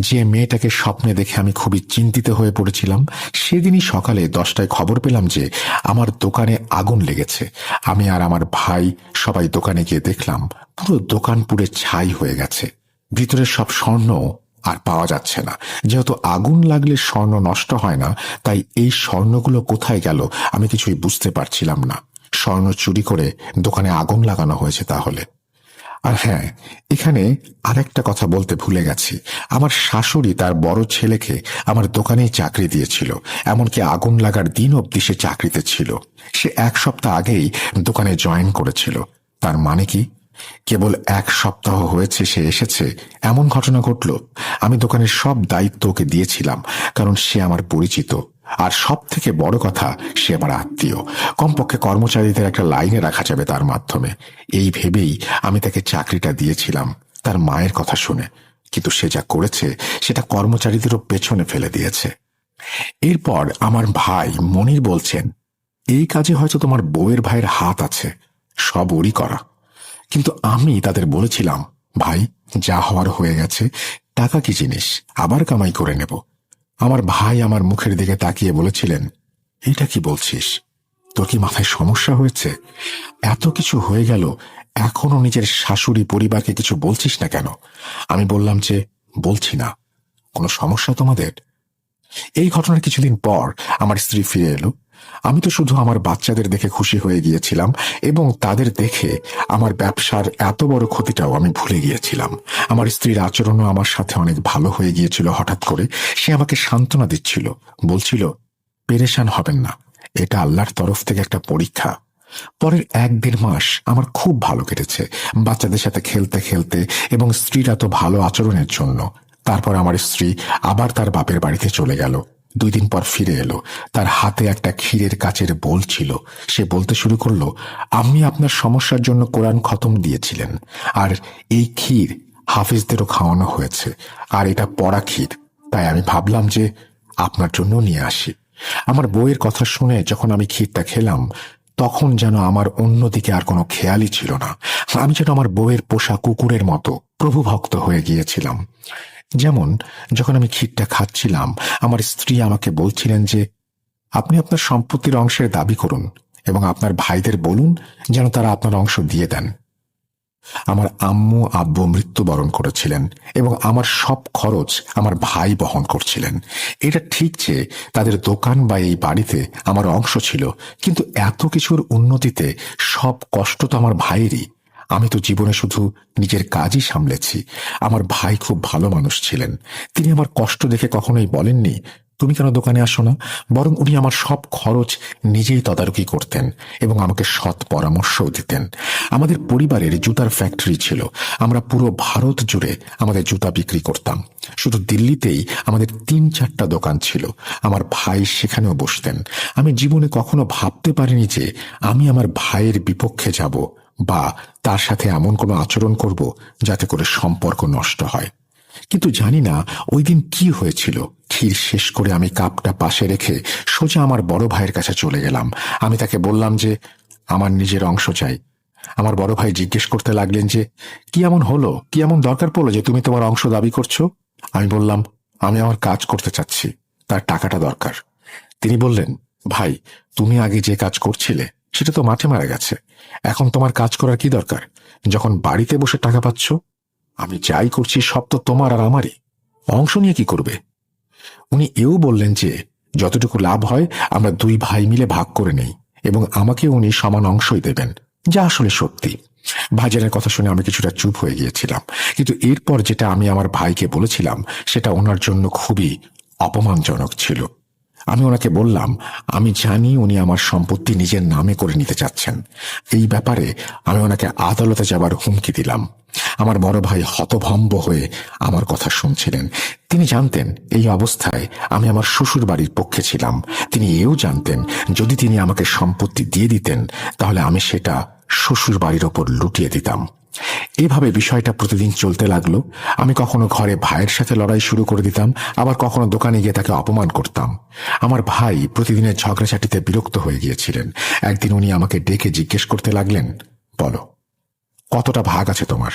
যে মেয়েটাকে স্বপ্নে দেখে আমি খুবই চিন্তিত হয়ে পড়েছিলাম, সেদিনই সকালে 10টায় খবর পেলাম যে আমার দোকানে আগুন লেগেছে। আমি আর আমার ভাই সবাই দোকানে গিয়ে দেখলাম পুরো দোকান পুড়ে ছাই হয়ে গেছে। ভিতরের সব স্বর্ণ আর পাওয়া যাচ্ছে না। যেহেতু আগুন লাগলে স্বর্ণ নষ্ট হয় না, তাই এই স্বর্ণগুলো কোথায় গেল আমি কিছুই বুঝতে পারছিলাম না। স্বর্ণ চুরি করে দোকানে আগুন লাগানো হয়েছে তাহলে। আর হ্যাঁ, এখানে আরেকটা কথা বলতে ভুলে গেছি। আমার শাশুড়ি তার বড় ছেলেকে আমার দোকানেই চাকরি দিয়েছিল, এমনকি আগুন লাগার দিন অবধি সে চাকরিতে ছিল। সে 1 সপ্তাহ আগেই দোকানে জয়েন করেছিল। তার মানে কি, কেবল 1 সপ্তাহ হয়েছে সে এসেছে এমন ঘটনা ঘটল? আমি দোকানের সব দায়িত্ব ওকে দিয়েছিলাম, কারণ সে আমার পরিচিত। আর সব থেকে বড় কথা, সে আমার আত্মীয়। কমপক্ষে কর্মচারীদের একটা লাইনে রাখা যাবে তার মাধ্যমে, এই ভেবেই আমি তাকে চাকরিটা দিয়েছিলাম, তার মায়ের কথা শুনে। কিন্তু সে যা করেছে সেটা কর্মচারীদেরও পেছনে ফেলে দিয়েছে। এরপর আমার ভাই মনির বলছেন, এই কাজে হয়তো তোমার বউয়ের ভাইয়ের হাত আছে, সব ওরই করা। কিন্তু আমি তাদের বলেছিলাম, ভাই, যা হওয়ার হয়ে গেছে, টাকা কি জিনিস, আবার কামাই করে নেব। আমার ভাই আমার মুখের দিকে তাকিয়ে বলেছিলেন, এটা কি বলছিস? তোর কি মাথায় সমস্যা হয়েছে? এত কিছু হয়ে গেল, এখনো নিজের শাশুড়ি পরিবারকে কিছু বলছিস না কেন? আমি বললাম যে, বলছি না। কোনো সমস্যা তোমাদের? এই ঘটনার কিছুদিন পর আমার স্ত্রী ফিরে এলো। আমি তো শুধু আমার বাচ্চাদের দেখে খুশি হয়ে গিয়েছিলাম, এবং তাদের দেখে আমার ব্যবসার এত বড় ক্ষতিটাও আমি ভুলে গিয়েছিলাম। আমার স্ত্রীর আচরণও আমার সাথে অনেক ভালো হয়ে গিয়েছিল। হঠাৎ করে সে আমাকে সান্ত্বনা দিচ্ছিল, বলছিল, পেরেশান হবেন না, এটা আল্লাহর তরফ থেকে একটা পরীক্ষা। পরের 1-1.5 মাস আমার খুব ভালো কেটেছে, বাচ্চাদের সাথে খেলতে খেলতে এবং স্ত্রীর এত ভালো আচরণের জন্য। তারপর আমার স্ত্রী আবার তার বাপের বাড়িতে চলে গেল। 2 দিন পর ফিরে এলো। তার হাতে একটা ক্ষীরের কাচের বোল ছিল। সে বলতে শুরু করলো, আপনি আপনার সমস্যার জন্য কোরআন খতম দিয়েছিলেন, আর এই ক্ষীর হাফিজদেরও খাওয়ানো হয়েছে, আর এটা পড়া ক্ষীর, তাই আমি ভাবলাম যে আপনার জন্য নিয়ে আসি। আমার বউয়ের কথা শুনে যখন আমি ক্ষীরটা খেলাম, তখন যেন আমার অন্যদিকে আর কোনো খেয়ালই ছিল না। আমি যেন আমার বউয়ের পোষা কুকুরের মতো প্রভুভক্ত হয়ে গিয়েছিলাম। যেমন যখন আমি ক্ষীরটা খাচ্ছিলাম, আমার স্ত্রী আমাকে বলছিলেন যে, আপনি আপনার সম্পত্তির অংশের দাবি করুন এবং আপনার ভাইদের বলুন যেন তারা আপনার অংশ দিয়ে দেন। আমার আম্মু আব্বু মৃত্যুবরণ করেছিলেন এবং আমার সব খরচ আমার ভাই বহন করছিলেন। এটা ঠিক যে তাদের দোকান বা এই বাড়িতে আমার অংশ ছিল, কিন্তু এত কিছুর উন্নতিতে সব কষ্ট তো আমার ভাইয়েরই। আমি তো জীবনে শুধু নিজের কাজই সামলেছি। আমার ভাই খুব ভালো মানুষ ছিলেন। তিনি আমার কষ্ট দেখে কখনোই বলেননি, তুমি কেন দোকানে আসো না, বরং উনি আমার সব খরচ নিজেই তদারকি করতেন এবং আমাকে সৎ পরামর্শও দিতেন। আমাদের পরিবারের জুতার ফ্যাক্টরি ছিল। আমরা পুরো ভারত জুড়ে আমাদের জুতা বিক্রি করতাম। শুধু দিল্লিতেই আমাদের 3-4টা দোকান ছিল। আমার ভাই সেখানেও বসতেন। আমি জীবনে কখনো ভাবতে পারিনি যে আমি আমার ভাইয়ের বিপক্ষে যাব বা তার সাথে এমন কোনো আচরণ করব যাতে করে সম্পর্ক নষ্ট হয়। কিন্তু জানি না ওই দিন কি হয়েছিল। ক্ষীর শেষ করে আমি কাপটা পাশে রেখে সোজা আমার বড় ভাইয়ের কাছে চলে গেলাম। আমি তাকে বললাম যে আমার নিজের অংশ চাই। আমার বড় ভাই জিজ্ঞেস করতে লাগলেন যে, কি এমন হলো, কি এমন দরকার পড়লো যে তুমি তোমার অংশ দাবি করছো? আমি বললাম, আমি আমার কাজ করতে চাচ্ছি, তার টাকাটা দরকার। তিনি বললেন, ভাই, তুমি আগে যে কাজ করছিলে সেটা তো মাঠে মারা গেছে। এখন তোমার কাজ করার কি দরকার, যখন বাড়িতে বসে টাকা পাচ্ছ? আমি যাই করছি সব তো তোমার আর আমারই, অংশ নিয়ে কি করবে? উনি এও বললেন যে যতটুকু লাভ হয় আমরা 2 ভাই মিলে ভাগ করে নেই, এবং আমাকে উনি সমান অংশই দেবেন, যা আসলে সত্যি। ভাইজানের কথা শুনে আমি কিছুটা চুপ হয়ে গিয়েছিলাম, কিন্তু এরপর যেটা আমি আমার ভাইকে বলেছিলাম সেটা ওনার জন্য খুবই অপমানজনক ছিল। আমি ওনাকে বললাম, আমি জানি উনি আমার সম্পত্তি নিজের নামে করে নিতে চাচ্ছেন। এই ব্যাপারে আমি ওনাকে আদালতে যাবার হুমকি দিলাম। আমার বড় ভাই হতভম্ব হয়ে আমার কথা শুনছিলেন। তিনি জানতেন এই অবস্থায় আমি আমার শ্বশুর বাড়ির পক্ষে ছিলাম। তিনি এও জানতেন যদি তিনি আমাকে সম্পত্তি দিয়ে দিতেন তাহলে আমি সেটা শ্বশুর বাড়ির ওপর লুটিয়ে দিতাম। এভাবে বিষয়টা প্রতিদিন চলতে লাগলো। আমি কখনো ঘরে ভাইয়ের সাথে লড়াই শুরু করে দিতাম, আবার কখনো দোকানে গিয়ে তাকে অপমান করতাম। আমার ভাই প্রতিদিনের ঝগড়াঝাটিতে বিরক্ত হয়ে গিয়েছিলেন। একদিন উনি আমাকে ডেকে জিজ্ঞেস করতে লাগলেন, বলো, কতটা ভাগ আছে তোমার?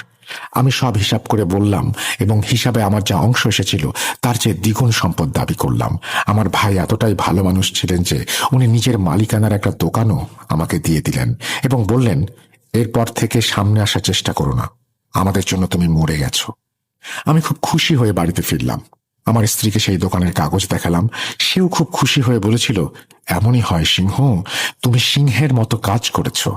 আমি সব হিসাব করে বললাম এবং হিসাবে আমার যা অংশ এসেছিল তার চেয়ে দ্বিগুণ সম্পদ দাবি করলাম। আমার ভাই এতটাই ভালো মানুষ ছিলেন যে উনি নিজের মালিকানার একটা দোকানও আমাকে দিয়ে দিলেন এবং বললেন, এরপর থেকে সামনে আসার চেষ্টা করো না, আমাদের জন্য তুমি মরে গেছো। আমি খুব খুশি হয়ে বাড়িতে ফিরলাম। আমার স্ত্রীকে সেই দোকানের কাগজ দেখালাম। সেও খুব খুশি হয়ে বলেছিল, এমনই হয় সিংহ, তুমি সিংহের মতো কাজ করেছো।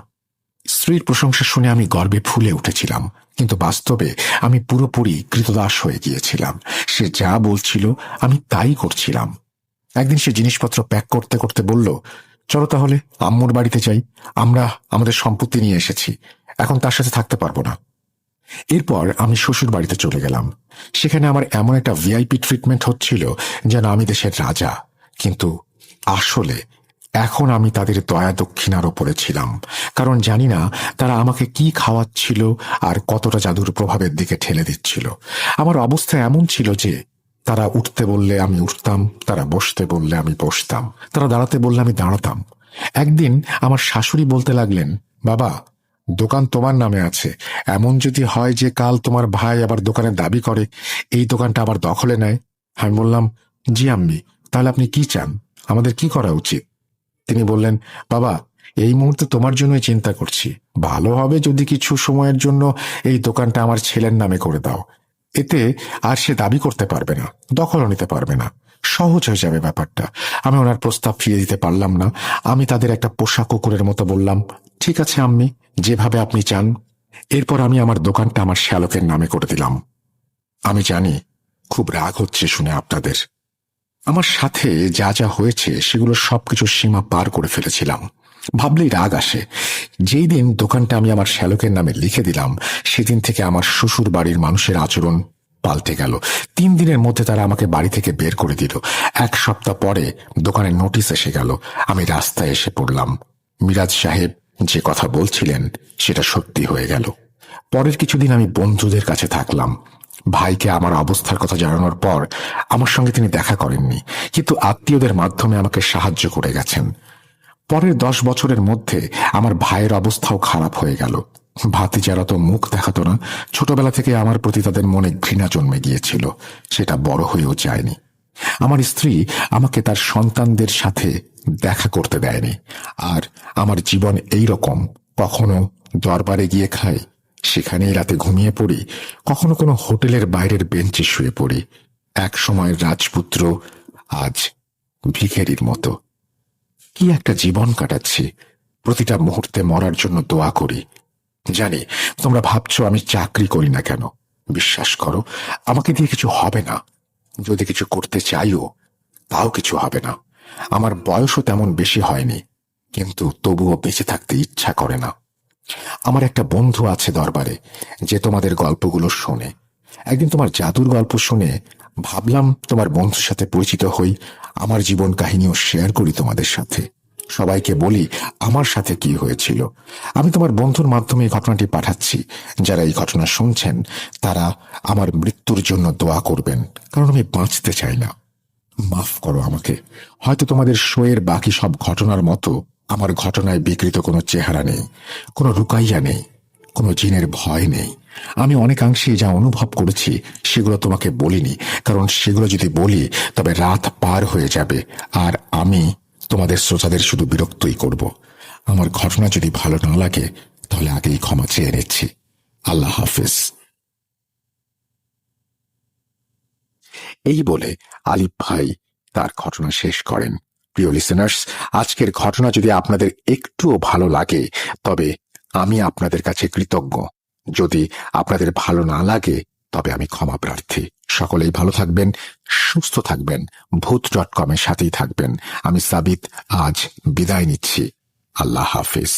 স্ত্রীর প্রশংসা শুনে আমি গর্বে ফুলে উঠেছিলাম, কিন্তু বাস্তবে আমি পুরোপুরি কৃতদাস হয়ে গিয়েছিলাম। সে যা বলছিল আমি তাই করছিলাম। একদিন সে জিনিসপত্র প্যাক করতে করতে বলল, চলো তাহলে আম্মুর বাড়িতে যাই, আমরা আমাদের সম্পত্তি নিয়ে এসেছি, এখন তার সাথে থাকতে পারবো না। এরপর আমি শ্বশুর বাড়িতে চলে গেলাম। সেখানে আমার এমন একটা ভিআইপি ট্রিটমেন্ট হচ্ছিল যেন আমি দেশের রাজা। কিন্তু আসলে এখন আমি তাদের দয়া দক্ষিণার ওপরে ছিলাম, কারণ জানি না তারা আমাকে কি খাওয়াচ্ছিল আর কতটা জাদুর প্রভাবের দিকে ঠেলে দিচ্ছিল। আমার অবস্থা এমন ছিল যে তারা উঠতে বললে আমি উঠতাম, তারা বসতে বললে আমি বসতাম, তারা দাঁড়াতে বললে আমি দাঁড়াতাম। একদিন আমার শাশুড়ি বলতে লাগলেন, বাবা, দোকান তোমার নামে আছে, এমন যদি হয় যে কাল তোমার ভাই আবার দোকানের দাবি করে এই দোকানটা আবার দখলে নেয়। আমি বললাম, জি আম্মি, তাহলে আপনি কি চান, আমাদের কি করা উচিত? তিনি বললেন, বাবা, এই মুহূর্তে তোমার জন্যই চিন্তা করছি, ভালো হবে যদি কিছু সময়ের জন্য এই দোকানটা আমার ছেলের নামে করে দাও। এতে আর সে দাবি করতে পারবে না, দখলও নিতে পারবে না, সহজ হয়ে যাবে ব্যাপারটা। আমি ওনার প্রস্তাব ফিরিয়ে দিতে পারলাম না। আমি তাদের একটা পোষা কুকুরের মতো বললাম, ঠিক আছে আম্মি, যেভাবে আপনি চান। এরপর আমি আমার দোকানটা আমার শ্যালকের নামে করে দিলাম। আমি জানি খুব রাগ হচ্ছে শুনে আপনাদের। আমার সাথে যা যা হয়েছে সেগুলো সবকিছু সীমা পার করে ফেলেছিলাম, ভাবলেই রাগ আসে। যেই দিন দোকানটা আমি আমার শ্যালকের নামে লিখে দিলাম, সেদিন থেকে আমার শ্বশুর বাড়ির মানুষের আচরণ পাল্টে গেল। 3 দিনের মধ্যে তারা আমাকে বাড়ি থেকে বের করে দিল। 1 সপ্তাহ পরে দোকানের নোটিশ এসে গেল। আমি রাস্তায় এসে পড়লাম। মিরাজ সাহেব যে কথা বলছিলেন সেটা সত্যি হয়ে গেল। পরের কিছুদিন আমি বন্ধুদের কাছে থাকলাম। ভাইকে আমার অবস্থার কথা জানানোর পর আমার সঙ্গে তিনি দেখা করেননি, কিন্তু আত্মীয়দের মাধ্যমে আমাকে সাহায্য করে গেছেন। পরের 10 বছরের মধ্যে আমার ভাইয়ের অবস্থাও খারাপ হয়ে গেল। ভাতিজারা তো মুখ দেখাতো না। ছোটবেলা থেকে আমার প্রতি তাদের মনে ঘৃণা জন্মে গিয়েছিল, সেটা বড় হয়েও যায়নি। আমার স্ত্রী আমাকে তার সন্তানদের সাথে দেখা করতে দেয়নি। আর আমার জীবন এই রকম, কখনো দরবারে গিয়ে খাই, সেখানেই রাতে ঘুমিয়ে পড়ি, কখনো কোনো হোটেলের বাইরের বেঞ্চে শুয়ে পড়ি। এক সময়ের রাজপুত্র, আজ ভিখারির মতো। কি একটা জীবন কাটাচ্ছি। প্রতিটা মুহূর্তে মরার জন্য দোয়া করি। জানি তোমরা ভাবছো আমি চাকরি করি না কেন। বিশ্বাস করো, আমাকে দিয়ে কিছু হবে না। যদি কিছু করতে চাইও, তাও কিছু হবে না। আমার বয়সও তেমন বেশি হয়নি, কিন্তু তবুও বেঁচে থাকতে ইচ্ছা করে না। আমার একটা বন্ধু আছে দরবারে, যে তোমাদের গল্পগুলো শোনে। একদিন তোমার জাদুর গল্প শুনে ভাবলাম তোমার বন্ধুর সাথে পরিচিত হই, আমার জীবন কাহিনীও শেয়ার করি তোমাদের সাথে, সবাইকে বলি আমার সাথে কি হয়েছিল। আমি তোমার বন্ধুর মাধ্যমে এই ঘটনাটি পাঠাচ্ছি। যারা এই ঘটনা শুনছেন তারা আমার মৃত্যুর জন্য দোয়া করবেন, কারণ আমি বাঁচতে চাই না। মাফ করো আমাকে। হয়তো তোমাদের শোয়ের বাকি সব ঘটনার মতো আমার ঘটনায় বিকৃত কোনো চেহারা নেই, কোনো রুকাইয়া নেই, কোনো জিনের ভয় নেই। আমি অনেকাংশেই যা অনুভব করেছি সেগুলো তোমাকে বলিনি, কারণ সেগুলো যদি বলি তবে রাত পার হয়ে যাবে, আর আমি তোমাদের শ্রোতাদের শুধু বিরক্তই করব। আমার ঘটনা যদি ভালো না লাগে তাহলে আগেই ক্ষমা চেয়ে নিচ্ছি। আল্লাহ হাফিজ। এই বলে আলিফ ভাই তার ঘটনা শেষ করেন। প্রিয় লিসেনার্স, আজকের ঘটনা যদি আপনাদের একটুও ভালো লাগে তবে আমি আপনাদের কাছে কৃতজ্ঞ। যদি আপনাদের ভালো না লাগে তবে আমি ক্ষমা প্রার্থী। সকলেই ভালো থাকবেন, সুস্থ থাকবেন, ভূত.com এর সাথেই থাকবেন। আমি সাবিত আজ বিদায় নিচ্ছি। আল্লাহ হাফিজ।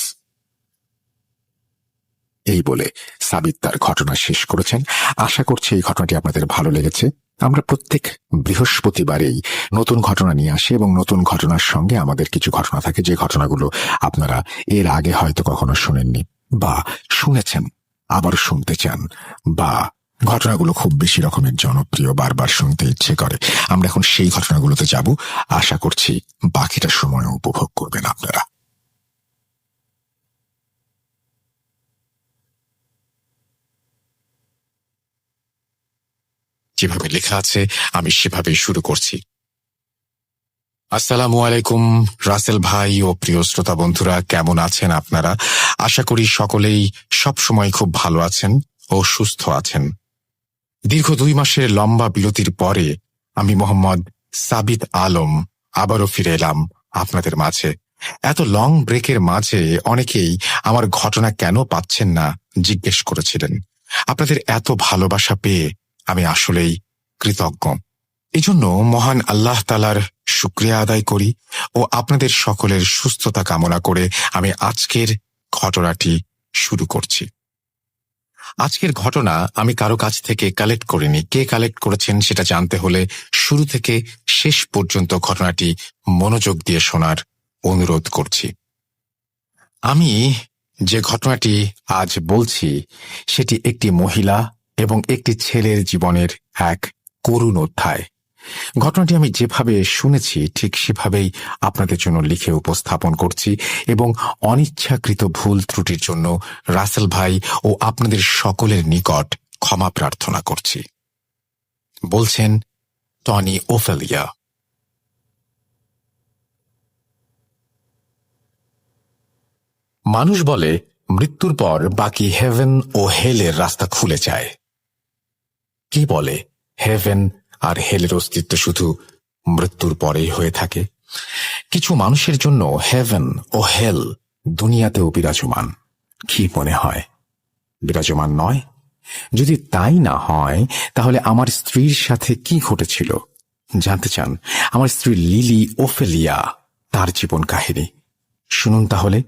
এই বলে সাবিত তার ঘটনা শেষ করেছেন। আশা করছি এই ঘটনাটি আপনাদের ভালো লেগেছে। আমরা প্রত্যেক বৃহস্পতিবারেই নতুন ঘটনা নিয়ে আসি এবং নতুন ঘটনার সঙ্গে আমাদের কিছু ঘটনা থাকে, যে ঘটনাগুলো আপনারা এর আগে হয়তো কখনো শুনেননি বা শুনেছেন আবার শুনতে চান, বা ঘটনাগুলো খুব বেশি রকমের জনপ্রিয়, বারবার শুনতে ইচ্ছে করে। আমরা এখন সেই ঘটনাগুলোতে যাব। আশা করছি বাকিটা সময় উপভোগ করবেন আপনারা। যেভাবে লেখা আছে আমি সেভাবেই শুরু করছি। আসসালামু আলাইকুম রাসেল ভাই ও প্রিয় শ্রোতা বন্ধুরা, কেমন আছেন আপনারা? আশা করি সকলেই সবসময় খুব ভালো আছেন ও সুস্থ আছেন। দীর্ঘ 2 মাসের লম্বা বিরতির পরে আমি মোহাম্মদ সাবিত আলম আবারও ফিরে এলাম আপনাদের মাঝে এত লং ব্রেকের মাঝে অনেকেই আমার ঘটনা কেন পাচ্ছেন না জিজ্ঞেস করেছিলেন। আপনাদের এত ভালোবাসা পেয়ে আমি আসলেই কৃতজ্ঞ। এজন্য মহান আল্লাহ তাআলার শুকরিয়া আদায় করি ও আপনাদের সকলের সুস্থতা কামনা করে আমি আজকের ঘটনাটি শুরু করছি। আজকের ঘটনা আমি কারো কাছ থেকে কালেক্ট করিনি। কে কালেক্ট করেছেন সেটা জানতে হলে শুরু থেকে শেষ পর্যন্ত ঘটনাটি মনোযোগ দিয়ে শোনার অনুরোধ করছি। আমি যে ঘটনাটি আজ বলছি সেটি একটি মহিলা এবং একটি ছেলের জীবনের এক করুণ অধ্যায়। ঘটনাটি আমি যেভাবে শুনেছি ঠিক সেভাবেই আপনাদের জন্য লিখে উপস্থাপন করছি এবং অনিচ্ছাকৃত ভুল ত্রুটির জন্য রাসেল ভাই ও আপনাদের সকলের নিকট ক্ষমা প্রার্থনা করছি। বলছেন টনি ওফেলিয়া। মানুষ বলে মৃত্যুর পর বাকি হেভেন ও হেলের রাস্তা খুলে যায়। কি বলে হেভেন আর হেলের অস্তিত্ব শুধু মৃত্যুর পরেই হয়ে থাকে? কিছু মানুষের জন্য হেভেন ও হেল দুনিয়াতেও বিরাজমান। কি মনে হয় বিরাজমান নয়? যদি তাই না হয় তাহলে আমার স্ত্রীর সাথে কি ঘটেছিল জানতে চান? আমার স্ত্রী লিলি ওফেলিয়া, তার জীবন কাহিনী শুনুন তাহলে।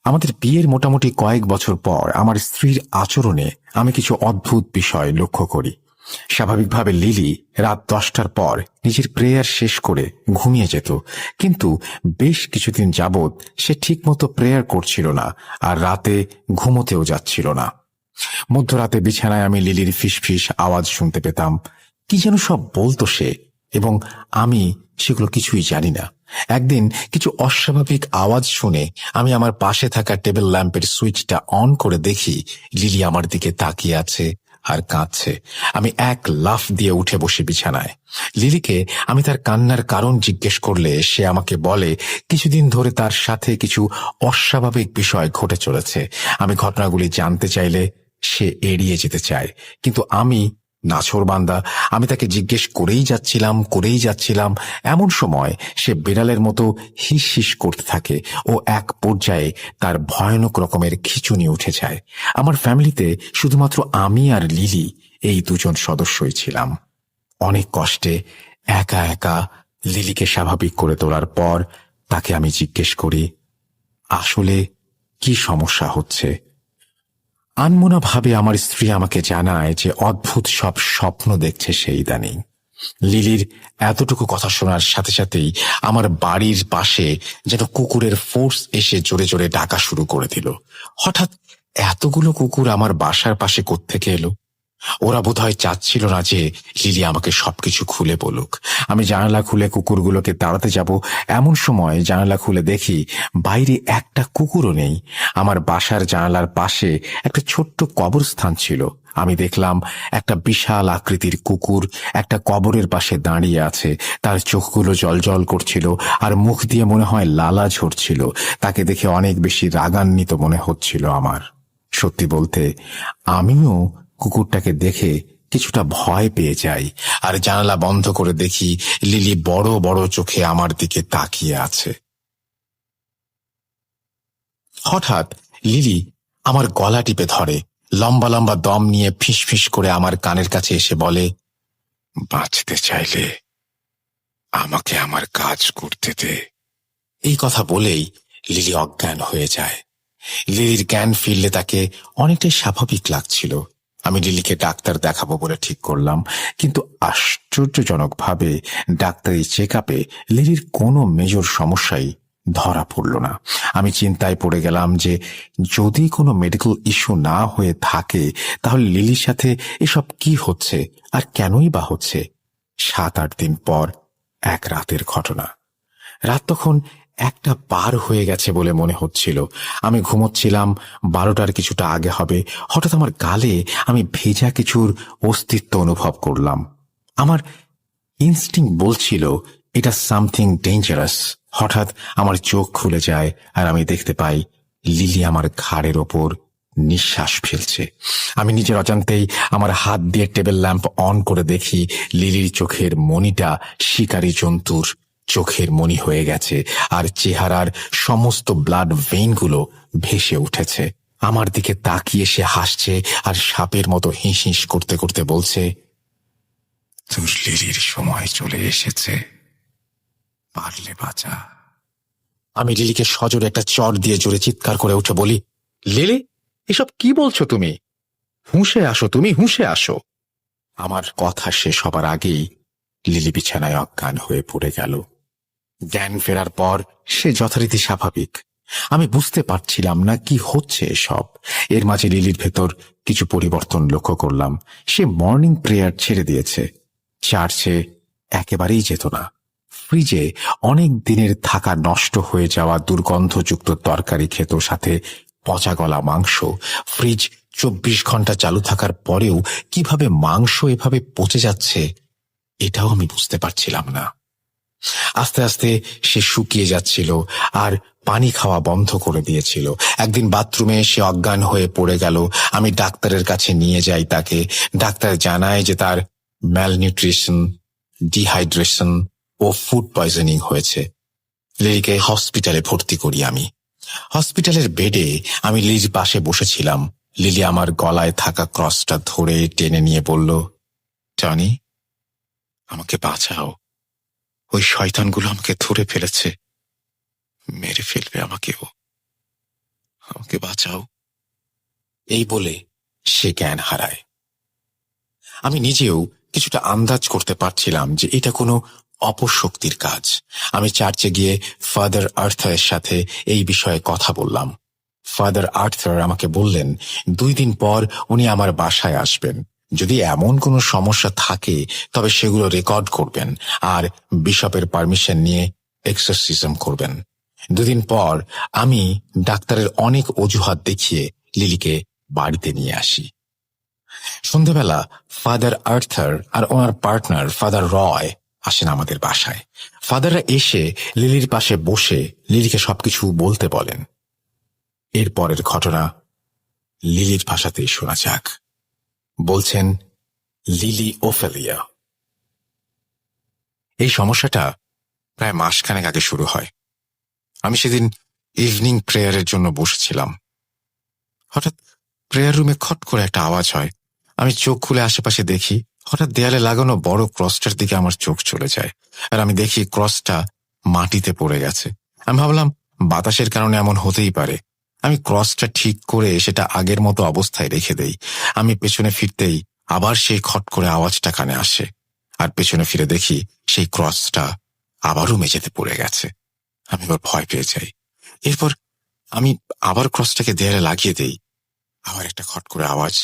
আমাদের বিয়ের মোটামুটি কয়েক বছর পর আমার স্ত্রীর আচরণে আমি কিছু অদ্ভুত বিষয় লক্ষ্য করি। স্বাভাবিকভাবে লিলি রাত 10টার পর নিজের প্রেয়ার শেষ করে ঘুমিয়ে যেত, কিন্তু বেশ কিছুদিন যাবৎ সে ঠিকমতো প্রেয়ার করছিল না আর রাতে ঘুমোতেও যাচ্ছিল না। মধ্যরাতে বিছানায় আমি লিলির ফিসফিস আওয়াজ শুনতে পেতাম। কি যেন সব বলতো সে, এবং আমি সেগুলো কিছুই জানি না। একদিন কিছু অস্বাভাবিক আওয়াজ শুনে আমি আমার পাশে থাকা টেবিল ল্যাম্পের সুইচটা অন করে দেখি লিলি আমার দিকে তাকিয়ে আছে আর কাঁদছে। আমি এক লাফ দিয়ে উঠে বসি বিছানায়। লিলিকে আমি তার কান্নার কারণ জিজ্ঞেস করলে সে আমাকে বলে কিছুদিন ধরে তার সাথে কিছু অস্বাভাবিক বিষয় ঘটে চলেছে। আমি ঘটনাগুলি জানতে চাইলে সে এড়িয়ে যেতে চায়, কিন্তু আমি নাছোড়বান্দা। আমি তাকে জিজ্ঞেস করেই যাচ্ছিলাম। এমন সময় সে বিড়ালের মতো হিস হিস করতে থাকে ও এক পর্যায়ে তার ভয়ানক রকমের খিঁচুনি উঠে যায়। আমার ফ্যামিলিতে শুধুমাত্র আমি আর লিলি এই দুজন সদস্যই ছিলাম। অনেক কষ্টে একা একা লিলিকে স্বাভাবিক করে তোলার পর তাকে আমি জিজ্ঞেস করি আসলে কি সমস্যা হচ্ছে। আনমনা ভাবে আমার স্ত্রী আমাকে জানায় যে অদ্ভুত সব স্বপ্ন দেখছে সে ইদানিং। লিলির এতটুকু কথা শোনার সাথে সাথেই আমার বাড়ির পাশে যেন কুকুরের ফোর্স এসে জোরে জোরে ডাকা শুরু করে দিল। হঠাৎ এতগুলো কুকুর আমার বাসার পাশে কোত্থেকে এলো? ওরা বোধহয় চাচ্ছিল না যে লিলি আমাকে সবকিছু খুলে বলুক। আমি জানালা খুলে কুকুরগুলোকে তাড়াতে যাব, এমন সময় জানালা খুলে দেখি বাইরে একটা কুকুরও নেই। আমার বাসার জানালার পাশে একটা ছোট্ট কবরস্থান ছিল। আমি দেখলাম একটা বিশাল আকৃতির কুকুর একটা কবরের পাশে দাঁড়িয়ে আছে। তার চোখগুলো জলজল করছিল আর মুখ দিয়ে মনে হয় লালা ঝরছিল। তাকে দেখে অনেক বেশি রাগান্বিত মনে হচ্ছিল আমার। সত্যি বলতে আমিও কুকুরটাকে দেখে কিছুটা ভয় পেয়ে যাই আর জানালা বন্ধ করে দেখি লিলি বড় বড় চোখে আমার দিকে তাকিয়ে আছে। হঠাৎ লিলি আমার গলা টিপে ধরে, লম্বা লম্বা দম নিয়ে ফিসফিস করে আমার কানের কাছে এসে বলে, বাঁচতে চাইলে আমাকে আমার কাজ করতে দে। এই কথা বলেই লিলি অজ্ঞান হয়ে যায়। লিলির জ্ঞান ফিরলে তাকে অনেকটাই স্বাভাবিক লাগছিল। আমি লিলিকে ডাক্তার দেখাবো বলে ঠিক করলাম, কিন্তু আশ্চর্যজনকভাবে ডাক্তারি চেক আপে লিলির কোনো মেজর সমস্যাই ধরা পড়ল না। আমি চিন্তায় পড়ে গেলাম যে যদি কোনো মেডিকেল ইস্যু না হয়ে থাকে তাহলে লিলির সাথে এসব কি হচ্ছে আর কেনই বা হচ্ছে। 7-8 দিন পর এক রাতের ঘটনা। রাত তখন 1টা পার হয়ে গেছে বলে মনে হচ্ছিল। আমি ঘুমোচ্ছিলাম, 12টার কিছুটা আগে হবে। হঠাৎ আমার গালে আমি ভেজা কিছুর অস্তিত্ব অনুভব করলাম। আমার ইনস্টিংক্ট বলছিল এটা সামথিং ডেঞ্জারাস। হঠাৎ আমার চোখ খুলে যায় আর আমি দেখতে পাই লিলি আমার ঘাড়ের ওপর নিঃশ্বাস ফেলছে। আমি নিজের অজান্তেই আমার হাত দিয়ে টেবিল ল্যাম্প অন করে দেখি লিলির চোখের মণিটা শিকারী জন্তুর চোখের মনি হয়ে গেছে আর চেহারার সমস্ত ব্লাড ভেইনগুলো ভেসে উঠেছে। আমার দিকে তাকিয়ে সে হাসছে আর সাপের মতো হিস হিস করতে করতে বলছে, তোর লিলির সময় চলে এসেছে, পারলে বাঁচা। আমি লিলিকে সজোরে একটা চড় দিয়ে জোরে চিৎকার করে উঠে বলি, লিলি, এসব কি বলছো তুমি? হুঁশে আসো, তুমি হুঁশে আসো। আমার কথা শেষ হবার আগেই লিলি বিছানায় অজ্ঞান হয়ে পড়ে গেল। জ্ঞান ফেরার পর সে যথারীতি স্বাভাবিক। আমি বুঝতে পারছিলাম না কি হচ্ছে এসব। এর মাঝে লিলির ভেতর কিছু পরিবর্তন লক্ষ্য করলাম। সে মর্নিং প্রেয়ার ছেড়ে দিয়েছে, চার্চে একেবারেই যেত না। ফ্রিজে অনেক দিনের থাকা নষ্ট হয়ে যাওয়া দুর্গন্ধযুক্ত তরকারি খেত, সাথে পচা গলা মাংস। ফ্রিজ 24 ঘন্টা চালু থাকার পরেও কিভাবে মাংস এভাবে পচে যাচ্ছে এটাও আমি বুঝতে পারছিলাম না। আস্তে আস্তে সে শুকিয়ে যাচ্ছিল আর পানি খাওয়া বন্ধ করে দিয়েছিল। একদিন বাথরুমে সে অজ্ঞান হয়ে পড়ে গেল। আমি ডাক্তারের কাছে নিয়ে যাই তাকে। ডাক্তার জানায় যে তার ম্যালনিউট্রিশন, ডিহাইড্রেশন ও ফুড পয়জনিং হয়েছে। লিলিকে হসপিটালে ভর্তি করি আমি। হসপিটালের বেডে আমি লিলির পাশে বসেছিলাম। লিলি আমার গলায় থাকা ক্রসটা ধরে টেনে নিয়ে বলল, টনি, আমাকে বাঁচাও, ওই শয়তানগুলো আমাকে ধরে ফেলেছে, মেরে ফেলবে আমাকেও, আমাকে বাঁচাও। এই বলে সে জ্ঞান হারায়। আমি নিজেও কিছুটা আন্দাজ করতে পারছিলাম যে এটা কোনো অপশক্তির কাজ। আমি চার্চে গিয়ে ফাদার আর্থারের সাথে এই বিষয়ে কথা বললাম। ফাদার আর্থার আমাকে বললেন 2 দিন পর উনি আমার বাসায় আসবেন। যদি এমন কোনো সমস্যা থাকে তবে সেগুলো রেকর্ড করবেন আর বিশপের পারমিশন নিয়ে এক্সরসিজম করবেন। 2 দিন পর আমি ডাক্তারের অনেক অজুহাত দেখিয়ে লিলিকে বাড়িতে নিয়ে আসি। সন্ধ্যাবেলা ফাদার আর্থার আর ওনার পার্টনার ফাদার রয় আসেন আমাদের বাসায়। ফাদাররা এসে লিলির পাশে বসে লিলিকে সবকিছু বলতে বলেন। এরপরের ঘটনা লিলির ভাষাতেই শোনা যাক। বলছেন লিলি ওফেলিয়া। এই সমস্যাটা প্রায় মাসখানেক আগে শুরু হয়। আমি সেদিন ইভিনিং প্রেয়ারের জন্য বসেছিলাম। হঠাৎ প্রেয়ার রুমে খট করে একটা আওয়াজ হয়। আমি চোখ খুলে আশেপাশে দেখি, হঠাৎ দেয়ালে লাগানো বড় ক্রসটার দিকে আমার চোখ চলে যায় আর আমি দেখি ক্রসটা মাটিতে পড়ে গেছে। আমি ভাবলাম বাতাসের কারণে এমন হতেই পারে। আমি ক্রসটা ঠিক করে সেটা আগের মতো অবস্থায় রেখে দেই। আমি পেছনে ফিরতেই আবার সেই খট করে আওয়াজটা কানে আসে আর পেছনে ফিরে দেখি সেই ক্রসটা আবারও মেঝেতে পড়ে গেছে। আমি এবার ভয় পেয়ে যাই। এরপর আমি আবার ক্রসটাকে দেয়ালে লাগিয়ে দেই। আবার একটা খট করে আওয়াজ।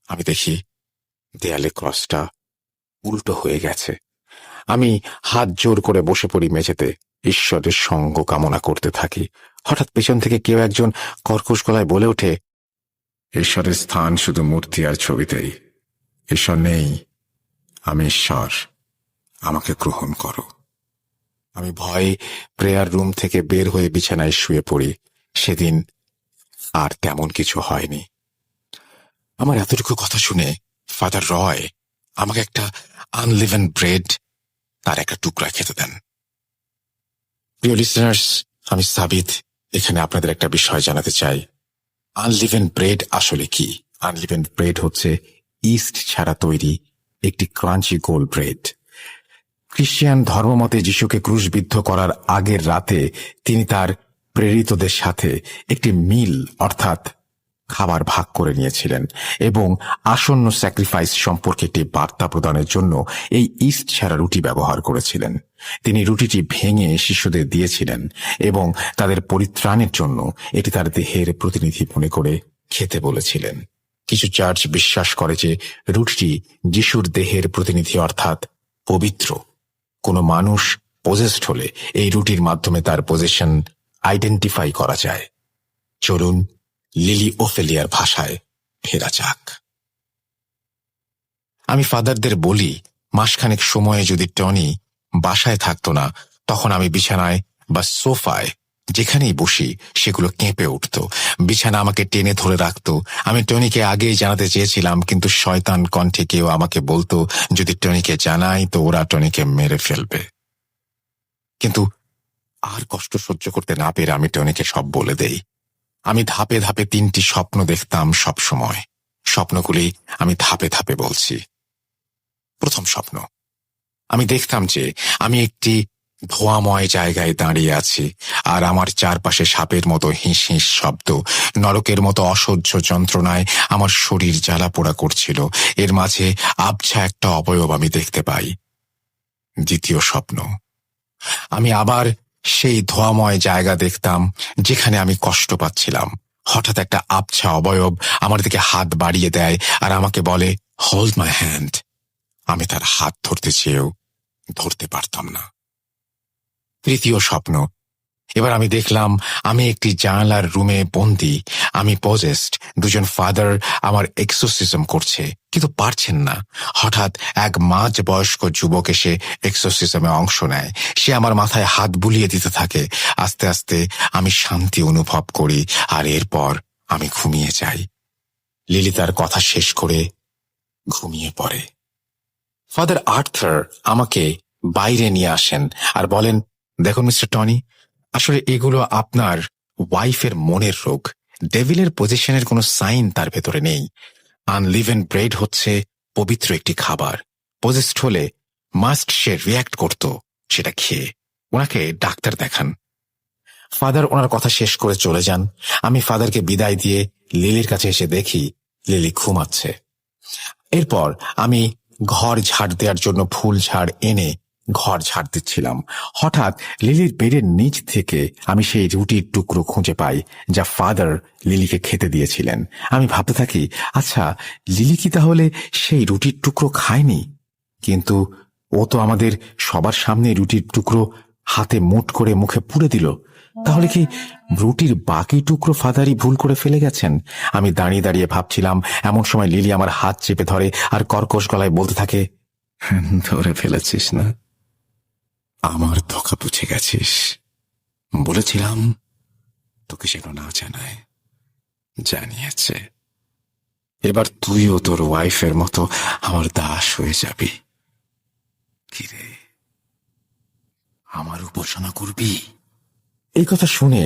আমি দেখি দেয়ালে ক্রসটা উল্টো হয়ে গেছে। আমি হাত জোর করে বসে পড়ি মেঝেতে, ঈশ্বরের সঙ্গ কামনা করতে থাকি। হঠাৎ পেছন থেকে কেউ একজন কর্কশ গলায় বলে ওঠে, ঈশ্বরের স্থান শুধু মূর্তি আর ছবিতেই। ঈশ্বর নেই, আমি ঈশ্বর, আমাকে গ্রহণ করো। আমি ভয়ে প্রেয়ার রুম থেকে বের হয়ে বিছানায় শুয়ে পড়ি। সেদিন আর তেমন কিছু হয়নি। আমার এতটুকু কথা শুনে ফাদার রয় আমাকে একটা আনলিভেন ব্রেড তার একটা টুকরা খেতে দেন। প্রিয় লিসেনার্স, আমি সাবিত এখানে আপনাদের একটা বিষয় জানাতে চাই। আনলিভেন ব্রেড আসলে কি? আনলিভেন ব্রেড হচ্ছে ইস্ট ছাড়া তৈরি একটি ক্রাঞ্চি গোল ব্রেড। খ্রিস্টান ধর্মমতে যিশুকে ক্রুশবিদ্ধ করার আগের রাতে তিনি তার প্রেরিতদের সাথে একটি মিল অর্থাৎ খাবার ভাগ করে নিয়েছিলেন এবং আসন্ন স্যাক্রিফাইস সম্পর্কে একটি বার্তা প্রদানের জন্য এই ইস্ট ছাড়া রুটি ব্যবহার করেছিলেন। তিনি রুটিটি ভেঙে শিশুদের দিয়েছিলেন এবং তাদের পরিত্রাণের জন্য এটি তার দেহের প্রতিনিধি মনে করে খেতে বলেছিলেন। কিছু চার্চ বিশ্বাস করে যে রুটিটি যিশুর দেহের প্রতিনিধি অর্থাৎ পবিত্র। কোনো মানুষ পজেসড হলে এই রুটির মাধ্যমে তার পজেশন আইডেন্টিফাই করা যায়। চলুন লিলি ওফেলিয়ার ভাষায় ফেরা যাক। আমি ফাদারদের বলি মাসখানেক সময়ে যদি টনি বাসায় থাকতো না, তখন আমি বিছানায় বা সোফায় যেখানেই বসি সেগুলো কেঁপে উঠত। বিছানা আমাকে টেনে ধরে রাখত। আমি টনিকে আগেই জানাতে চেয়েছিলাম, কিন্তু শয়তান কণ্ঠে কেউ আমাকে বলতো যদি টনিকে জানাই তো ওরা টনিকে মেরে ফেলবে। কিন্তু আর কষ্ট সহ্য করতে না পেরে আমি টনিকে সব বলে দেই। আমি ধাপে ধাপে 3টি স্বপ্ন দেখতাম সব সময়। স্বপ্নগুলি আমি ধাপে ধাপে বলছি। প্রথম স্বপ্ন, আমি দেখতাম যে আমি একটি ধোঁয়াময় জায়গায় দাঁড়িয়ে আছি, আর আমার চারপাশে সাপের মতো হিস হিস শব্দ, নরকের মতো অসহ্য যন্ত্রণায় আমার শরীর জ্বালা পোড়া করছিল। এর মাঝে আবছা একটা অবয়ব আমি দেখতে পাই। দ্বিতীয় স্বপ্ন, আমি আবার সেই ধোঁয়াময় জায়গা দেখতাম যেখানে আমি কষ্ট পাচ্ছিলাম। হঠাৎ একটা আবছা অবয়ব আমার দিকে হাত বাড়িয়ে দেয় আর আমাকে বলে, হোল্ড মাই হ্যান্ড। আমি তার হাত ধরতে চেয়েও ধরতে পারতাম না। তৃতীয় স্বপ্ন, এবার আমি দেখলাম আমি একটি জানালার রুমে বন্দি। আমি পজেসড। দুজন ফাদার আমার এক্সোসিজম করছে, কিন্তু পারছেন না। হঠাৎ এক মাঝ বয়স্ক যুবক এসে এক্সোসিজমে অংশ নেয়। সে আমার মাথায় হাত বুলিয়ে দিতে থাকে। আস্তে আস্তে আমি শান্তি অনুভব করি, আর এরপর আমি ঘুমিয়ে যাই। লিলি তার কথা শেষ করে ঘুমিয়ে পড়ে। ফাদার আর্থার আমাকে বাইরে নিয়ে আসেন আর বলেন, দেখুন মিস্টার টনি, আসলে এগুলো আপনার ওয়াইফের মনের রোগ। ডেভিলের পজিশনের কোনো সাইন তার ভেতরে নেই। আনলিভেন ব্রেড হচ্ছে পবিত্র একটি খাবার। পজেসড হলে মাস্ট সে রিয়্যাক্ট করত সেটা খেয়ে। ওনাকে ডাক্তার দেখান। ফাদার ওনার কথা শেষ করে চলে যান। আমি ফাদারকে বিদায় দিয়ে লিলির কাছে এসে দেখি লিলি ঘুমাচ্ছে। এরপর আমি ঘর ঝাড় দেওয়ার জন্য ফুল ঝাড় এনে ঘর ঝাড় দিচ্ছিলাম। হঠাৎ লিলির বেডের নিচ থেকে আমি সেই রুটির টুকরো খুঁজে পাই যা ফাদার লিলিকে খেতে দিয়েছিলেন। আমি ভাবতে থাকি, আচ্ছা, লিলি কি তাহলে সেই রুটির টুকরো খায়নি? কিন্তু ও তো আমাদের সবার সামনে রুটির টুকরো হাতে মুঠ করে মুখে পুরে দিল। তাহলে কি রুটির বাকি টুকরো ফাদারই ভুল করে ফেলে গেছেন? আমি দাঁড়িয়ে দাঁড়িয়ে ভাবছিলাম। এমন সময় লিলি আমার হাত চেপে ধরে আর কর্কশ গলায় বলতে থাকে, ধরে ফেলেছিস না? আমার ধোঁকা বুঝে গেছিস। বলেছিলাম তোকে যেন না জানায়, জানিয়েছে। এবার তুইও তোর ওয়াইফের মতো আমার দাস হয়ে যাবি। কিরে, আমার উপাসনা করবি? এই কথা শুনে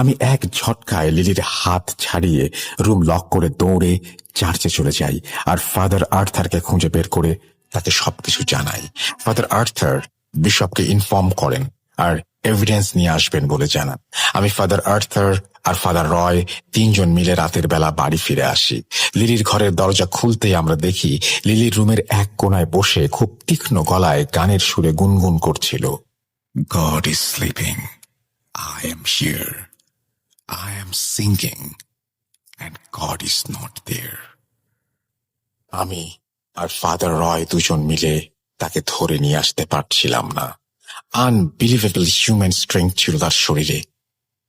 আমি এক ঝটকায় লিলির হাত ছাড়িয়ে রুম লক করে দৌড়ে চার্চে চলে যাই আর ফাদার আর্থারকে খুঁজে বের করে তাকে সবকিছু জানাই। ফাদার আর্থার বিশপকে ইনফর্ম করেন আর এভিডেন্স নিয়ে আসবেন বলে জানান। আমি ফাদার আর্থার আর ফাদার রয় 3 জন মিলে রাতের বেলা বাড়ি ফিরে আসি। লিলির ঘরের দরজা খুলতেই আমরা দেখি লিলির রুমের এক কোনায় বসে খুব তীক্ষ্ণ গলায় গানের সুরে গুনগুন করছিল, God is sleeping. I am here. I am singing. And God is not there. আমি আর ফাদার রয় 2 জন মিলে তাকে ধরে নিয়ে আসতে পারছিলাম না। আনবিলিভেবল হিউম্যান স্ট্রেংথ ছিল তার শরীরে।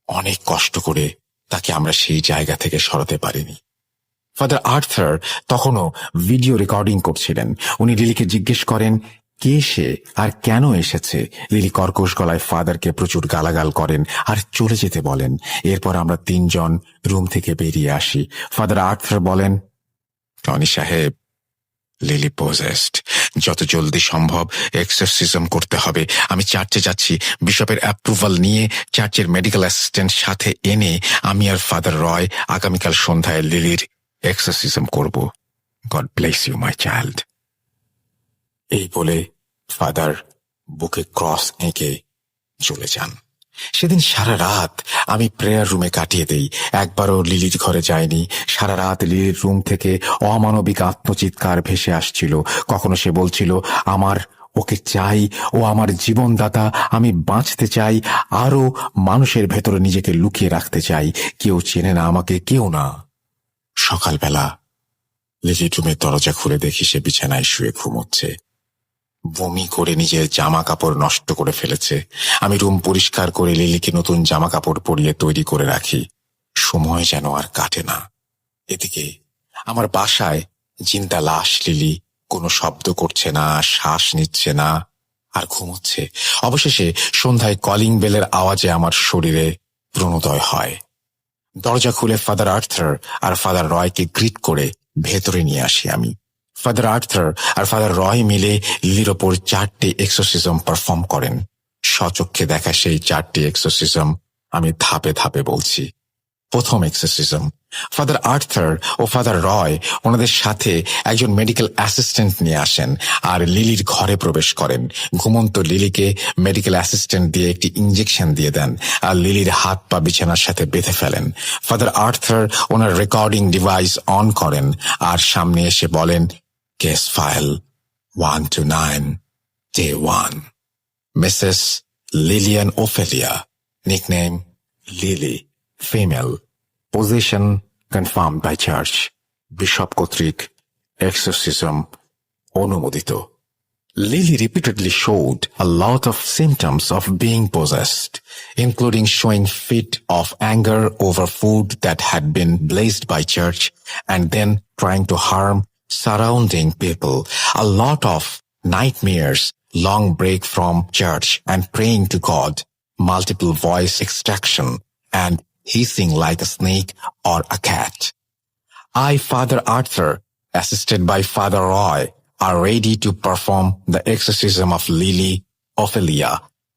অনেক কষ্ট করে তাকে আমরা সেই জায়গা থেকে সরাতে পারিনি। ফাদার আর্থার তখনও ভিডিও রেকর্ডিং করছিলেন। উনি লিলিকে জিজ্ঞেস করেন কে সে আর কেন এসেছে। লিলি কর্কশ গলায় ফাদারকে প্রচুর গালাগাল করেন আর চলে যেতে বলেন। এরপর আমরা 3 জন রুম থেকে বেরিয়ে আসি। ফাদার আর্থার বলেন, টনি সাহেব, লিলি পজেসড। যত জলদি সম্ভব এক্সরসিজম করতে হবে। আমি চার্চে যাচ্ছি। বিশপের অ্যাপ্রুভাল নিয়ে চার্চের মেডিকেল অ্যাসিস্ট্যান্ট সাথে এনে আমি আর ফাদার রয় আগামীকাল সন্ধ্যায় লিলির এক্সরসিজম করব। God bless you my child. এই বলে ফাদার বুকে ক্রস এঁকে চলে যান। সেদিন সারা রাত আমি প্রেয়ার রুমে কাটিয়ে দেই। একবারও লিলির ঘরে যাইনি। সারা রাত লিলির রুম থেকে অমানবিক আত্মচিৎকার ভেসে আসছিল। কখনো সে বলছিল, আমার ওকে চাই, ও আমার জীবনদাতা, আমি বাঁচতে চাই, আরো মানুষের ভেতরে নিজেকে লুকিয়ে রাখতে চাই। কেউ চেনে না আমাকে, কেউ না। সকালবেলা লিলির রুমের দরজা খুলে দেখি সে বিছানায় শুয়ে ঘুমোচ্ছে। বমি করে নিজের জামা কাপড় নষ্ট করে ফেলেছে। আমি রুম পরিষ্কার করে লিলিকে নতুন জামা কাপড় পরিয়ে তৈরি করে রাখি। সময় যেন আর কাটে না। এদিকে আমার বাসায় জিন্দা লাশ লিলি কোনো শব্দ করছে না, শ্বাস নিচ্ছে না, আর ঘুমোচ্ছে। অবশেষে সন্ধ্যায় কলিং বেলের আওয়াজে আমার শরীরে প্রণোদয় হয়। দরজা খুলে ফাদার আর্থার আর ফাদার রয়কে গ্রিট করে ভেতরে নিয়ে আসি আমি। ফাদার আর্থার আর ফাদার রয় মিলে লিলির ওপর 4টে এক্সোসিজম পারফর্ম করেন। স্বচক্ষে দেখা সেই 4টি এক্সোসিজম আমি ধাপে ধাপে বলছি। প্রথম এক্সোসিজম, ফাদার আর্থার ও ফাদার রয় ওনাদের সাথে একজন মেডিকেল অ্যাসিস্ট্যান্ট নিয়ে আসেন আর লিলির ঘরে প্রবেশ করেন। ঘুমন্ত লিলিকে মেডিকেল অ্যাসিস্ট্যান্ট দিয়ে একটি ইঞ্জেকশন দিয়ে দেন আর লিলির হাত পা বিছানার সাথে বেঁধে ফেলেন। Father Arthur owner recording device on করেন আর সামনে এসে বলেন, case file 1 to 9, Day 1, Mrs. Lillian Ophelia, nickname Lily, female, position confirmed by church, bishop কর্তৃক exorcism অনুমোদিত। Lily repeatedly showed a lot of symptoms of being possessed, including showing fit of anger over food that had been blessed by church and then trying to harm surrounding people, a lot of nightmares, long break from church and praying to God, multiple voice extraction, and hissing like a snake or a cat. I, Father Arthur, assisted by Father Roy, are ready to perform the exorcism of Lily Ophelia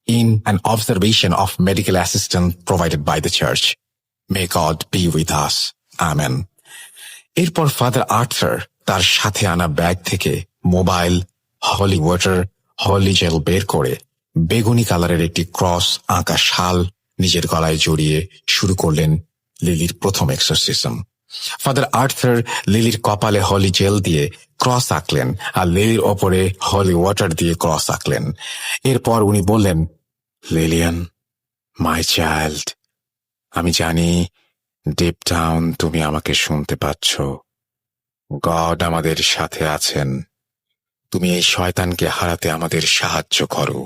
in an observation of medical assistance provided by the church. May God be with us. Amen. এরপর father Arthur তার সাথে আনা bag থেকে mobile, হলি water, হলি jail বের করে বেগুনি কালারের একটি ক্রস আঁকা শাল নিজের গলায় জড়িয়ে শুরু করলেন লিলির প্রথম এক্সোসিজম। ফাদার আর্থার লিলির কপালে হলি জেল দিয়ে ক্রস আঁকলেন আর লিলির ওপরে হলি ওয়াটার দিয়ে ক্রস আঁকলেন। এরপর উনি বললেন, লিলিয়ান, মাই চাইল্ড, আমি জানি ডিপ ডাউন তুমি আমাকে শুনতে পাচ্ছ। গড আমাদের সাথে আছেন। তুমি এই শয়তানকে হারাতে আমাদের সাহায্য করো।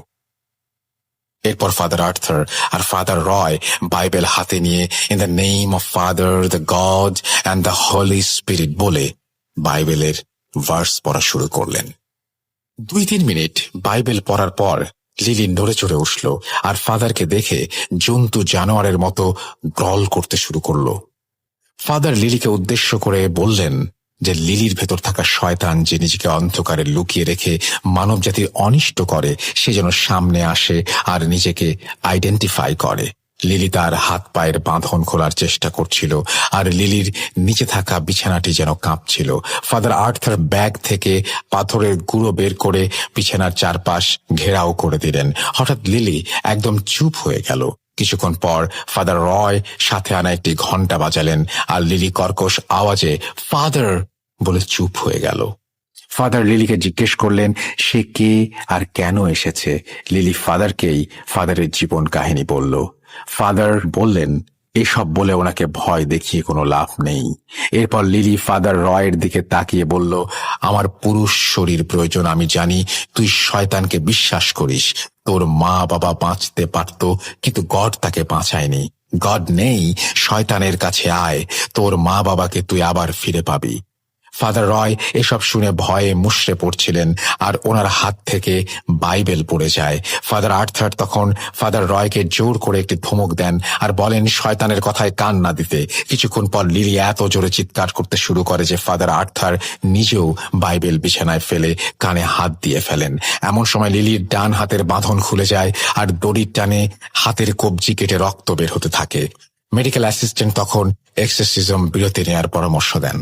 এরপর ফাদার আর্থার আর ফাদার রয় বাইবেল হাতে নিয়ে in the name of father, the god and the Holi spirit বলে বাইবেলের ভার্স পড়া শুরু করলেন। 2-3 মিনিট বাইবেল পড়ার পর লিলি নড়ে চড়ে উঠল আর ফাদারকে দেখে জন্তু জানোয়ারের মতো গ্রল করতে শুরু করলো। ফাদার লিলিকে উদ্দেশ্য করে বললেন যে লিলির ভেতর থাকা শয়তান যে নিজেকে অন্ধকারে লুকিয়ে রেখে মানবজাতির অনিষ্ট করে সে যেন সামনে আসে আর নিজেকে আইডেন্টিফাই করে। লিলি তার হাত পায়ের বাঁধন খোলার চেষ্টা করছিল আর লিলির নিচে থাকা বিছানাটি যেন কাঁপছিল। ফাদার আর্থার ব্যাগ থেকে পাথরের গুঁড়ো বের করে বিছানার চারপাশ ঘেরাও করে দিলেন। হঠাৎ লিলি একদম চুপ হয়ে গেল। কিছুক্ষণ পর ফাদার রয় সাথে আনা একটি ঘন্টা বাজালেন আর লিলি কর্কশ আওয়াজে ফাদার বলে চুপ হয়ে গেল। ফাদার লিলিকে জিজ্ঞেস করলেন সে কে আর কেন এসেছে। লিলি ফাদারকেই ফাদারের জীবন কাহিনী বলল। ফাদার বললেন এসব বলে ওনাকে ভয় দেখিয়ে কোনো লাভ নেই। এরপর লিলি ফাদার রয়ের দিকে তাকিয়ে বলল, আমার পুরুষ শরীর প্রয়োজন। আমি জানি তুই শয়তানকে বিশ্বাস করিস। তোর মা বাবা বাঁচতে পারত কিন্তু গড তাকে বাঁচায়নি। গড নেই, শয়তানের কাছে আয়, তোর মা বাবাকে তুই আবার ফিরে পাবি। ফাদার রয় এসব শুনে ভয়ে মুষড়ে পড়ছিলেন আর ওনার হাত থেকে বাইবেল পড়ে যায়। ফাদার আর্থার তখন ফাদার রয়কে জোর করে একটি ধমক দেন আর বলেন শয়তানের কথায় কান না দিতে। কিছুক্ষণ পর লিলি এত জোরে চিৎকার করতে শুরু করে যে ফাদার আর্থার নিজেও বাইবেল বিছানায় ফেলে কানে হাত দিয়ে ফেলেন। এমন সময় লিলির ডান হাতের বাঁধন খুলে যায় আর দড়ির টানে হাতের কবজি কেটে রক্ত বের হতে থাকে। মেডিকেল অ্যাসিস্ট্যান্ট তখন এক্সরসিজম বিরতি নেওয়ার পরামর্শ দেন।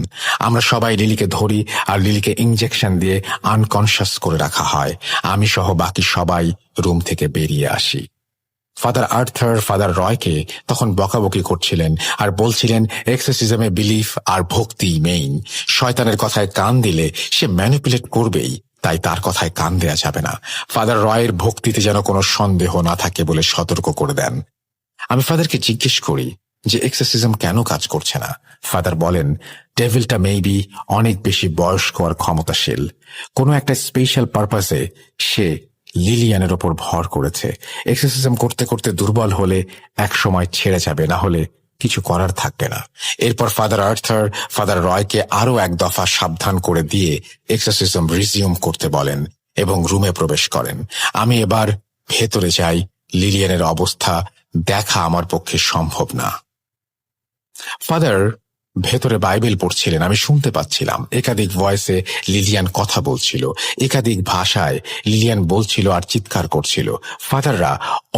আমরা সবাই লিলিকে ধরি আর লিলিকে ইঞ্জেকশন দিয়ে আনকনশাস করে রাখা হয়। আমি সহ বাকি সবাই রুম থেকে বেরিয়ে আসি। ফাদার আর্থার ফাদার রয়কে তখন বকাবকি করছিলেন আর বলছিলেন এক্সরসিজমে বিলিফ আর ভক্তি মেইন। শয়তানের কথায় কান দিলে সে ম্যানিপুলেট করবেই, তাই তার কথায় কান দেয়া যাবে না। ফাদার রয়ের ভক্তিতে যেন কোনো সন্দেহ না থাকে বলে সতর্ক করে দেন। আমি ফাদারকে জিজ্ঞেস করি যে এক্সরসিজম কেন কাজ করছে না। ফাদার বলেন ডেভিলটা মেবি অনেক বেশি বয়স্ক আর ক্ষমতাশীল। কোনো একটা স্পেশাল পারপাসে সে লিলিয়ানের ওপর ভর করেছে। এক্সরসিজম করতে করতে দুর্বল হলে এক সময় ছেড়ে যাবে, না হলে কিছু করার থাকবে না। এরপর ফাদার আর্থার ফাদার রয়কে আরো এক দফা সাবধান করে দিয়ে এক্সরসিজম রিজিউম করতে বলেন এবং রুমে প্রবেশ করেন। আমি এবার ভেতরে যাই। লিলিয়ানের অবস্থা দেখা আমার পক্ষে সম্ভব না। ফাদার ভেতরে বাইবেল পড়ছিলেন, আমি শুনতে পাচ্ছিলাম। একাধিক ভয়েসে লিলিয়ান কথা বলছিল, একাধিক ভাষায় লিলিয়ান বলছিল আর চিৎকার করছিল। ফাদাররা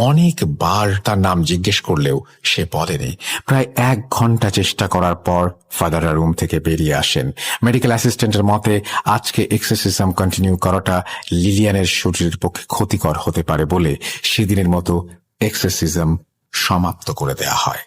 অনেকবার তার নাম জিজ্ঞেস করলেও সে বলেনি। প্রায় 1 ঘন্টা চেষ্টা করার পর ফাদাররা রুম থেকে বেরিয়ে আসেন। মেডিকেল অ্যাসিস্ট্যান্টের মতে আজকে এক্সরসিজম কন্টিনিউ করাটা লিলিয়ানের শরীরের পক্ষে ক্ষতিকর হতে পারে বলে সেদিনের মতো এক্সরসিজম সমাপ্ত করে দেয়া হয়।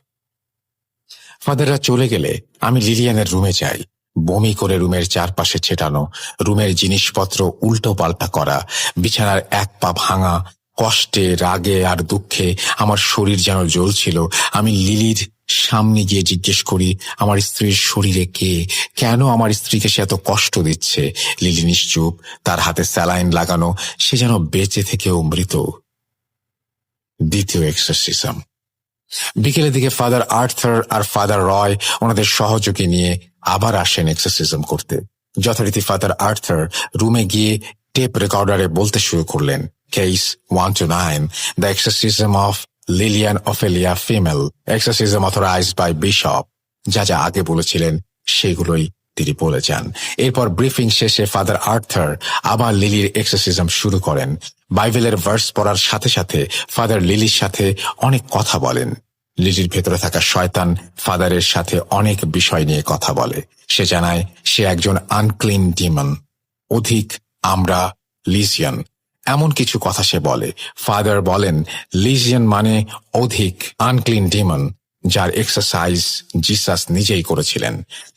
ফাদাররা চলে গেলে আমি লিলিয়ানের রুমে যাই। বমি করে রুমের চারপাশে ছেটানো, রুমের জিনিসপত্র উল্টো পাল্টা করা, বিছানার 1 পা ভাঙা। কষ্টে, রাগে আর দুঃখে আমার শরীর যেন জ্বলছিল। আমি লিলির সামনে গিয়ে জিজ্ঞেস করি, আমার স্ত্রীর শরীরে কে? কেন আমার স্ত্রীকে সে এত কষ্ট দিচ্ছে? লিলি নিশ্চুপ, তার হাতে স্যালাইন লাগানো, সে যেন বেঁচে থেকেও মৃত। দ্বিতীয় এক্সরসিজম। বিকেলের দিকে ফাদার আর্থার আর ফাদার রয় ওনাদের সহযোগী নিয়ে আবার আসেন এক্সরসিজম করতে। যথারীতি ফাদার আর্থার রুমে গিয়ে টেপ রেকর্ডারে বলতে শুরু করলেন, case 1 to 9, the exorcism of Lillian Ophelia female, exorcism authorized by bishop. যা যা আগে বলেছিলেন সেগুলোই তিনি বলে যান। এরপর ব্রিফিং শেষে ফাদার আর্থার আবার লিলির এক্সরসিজম শুরু করেন। বাইবেলের ভার্স পড়ার সাথে সাথে ফাদার লিলির সাথে অনেক কথা বলেন। লিলির ভেতরে থাকা শয়তান ফাদারের সাথে অনেক বিষয় নিয়ে কথা বলে। সে জানায় সে একজন আনক্লিন ডিমন, অধিক আমরা লিজিয়ন, এমন কিছু কথা সে বলে। ফাদার বলেন লিজিয়ন মানে অধিক, আনক্লিন ডিমন, যার এক্সারসাইজ জিসাস নিজেই করেছিলেন।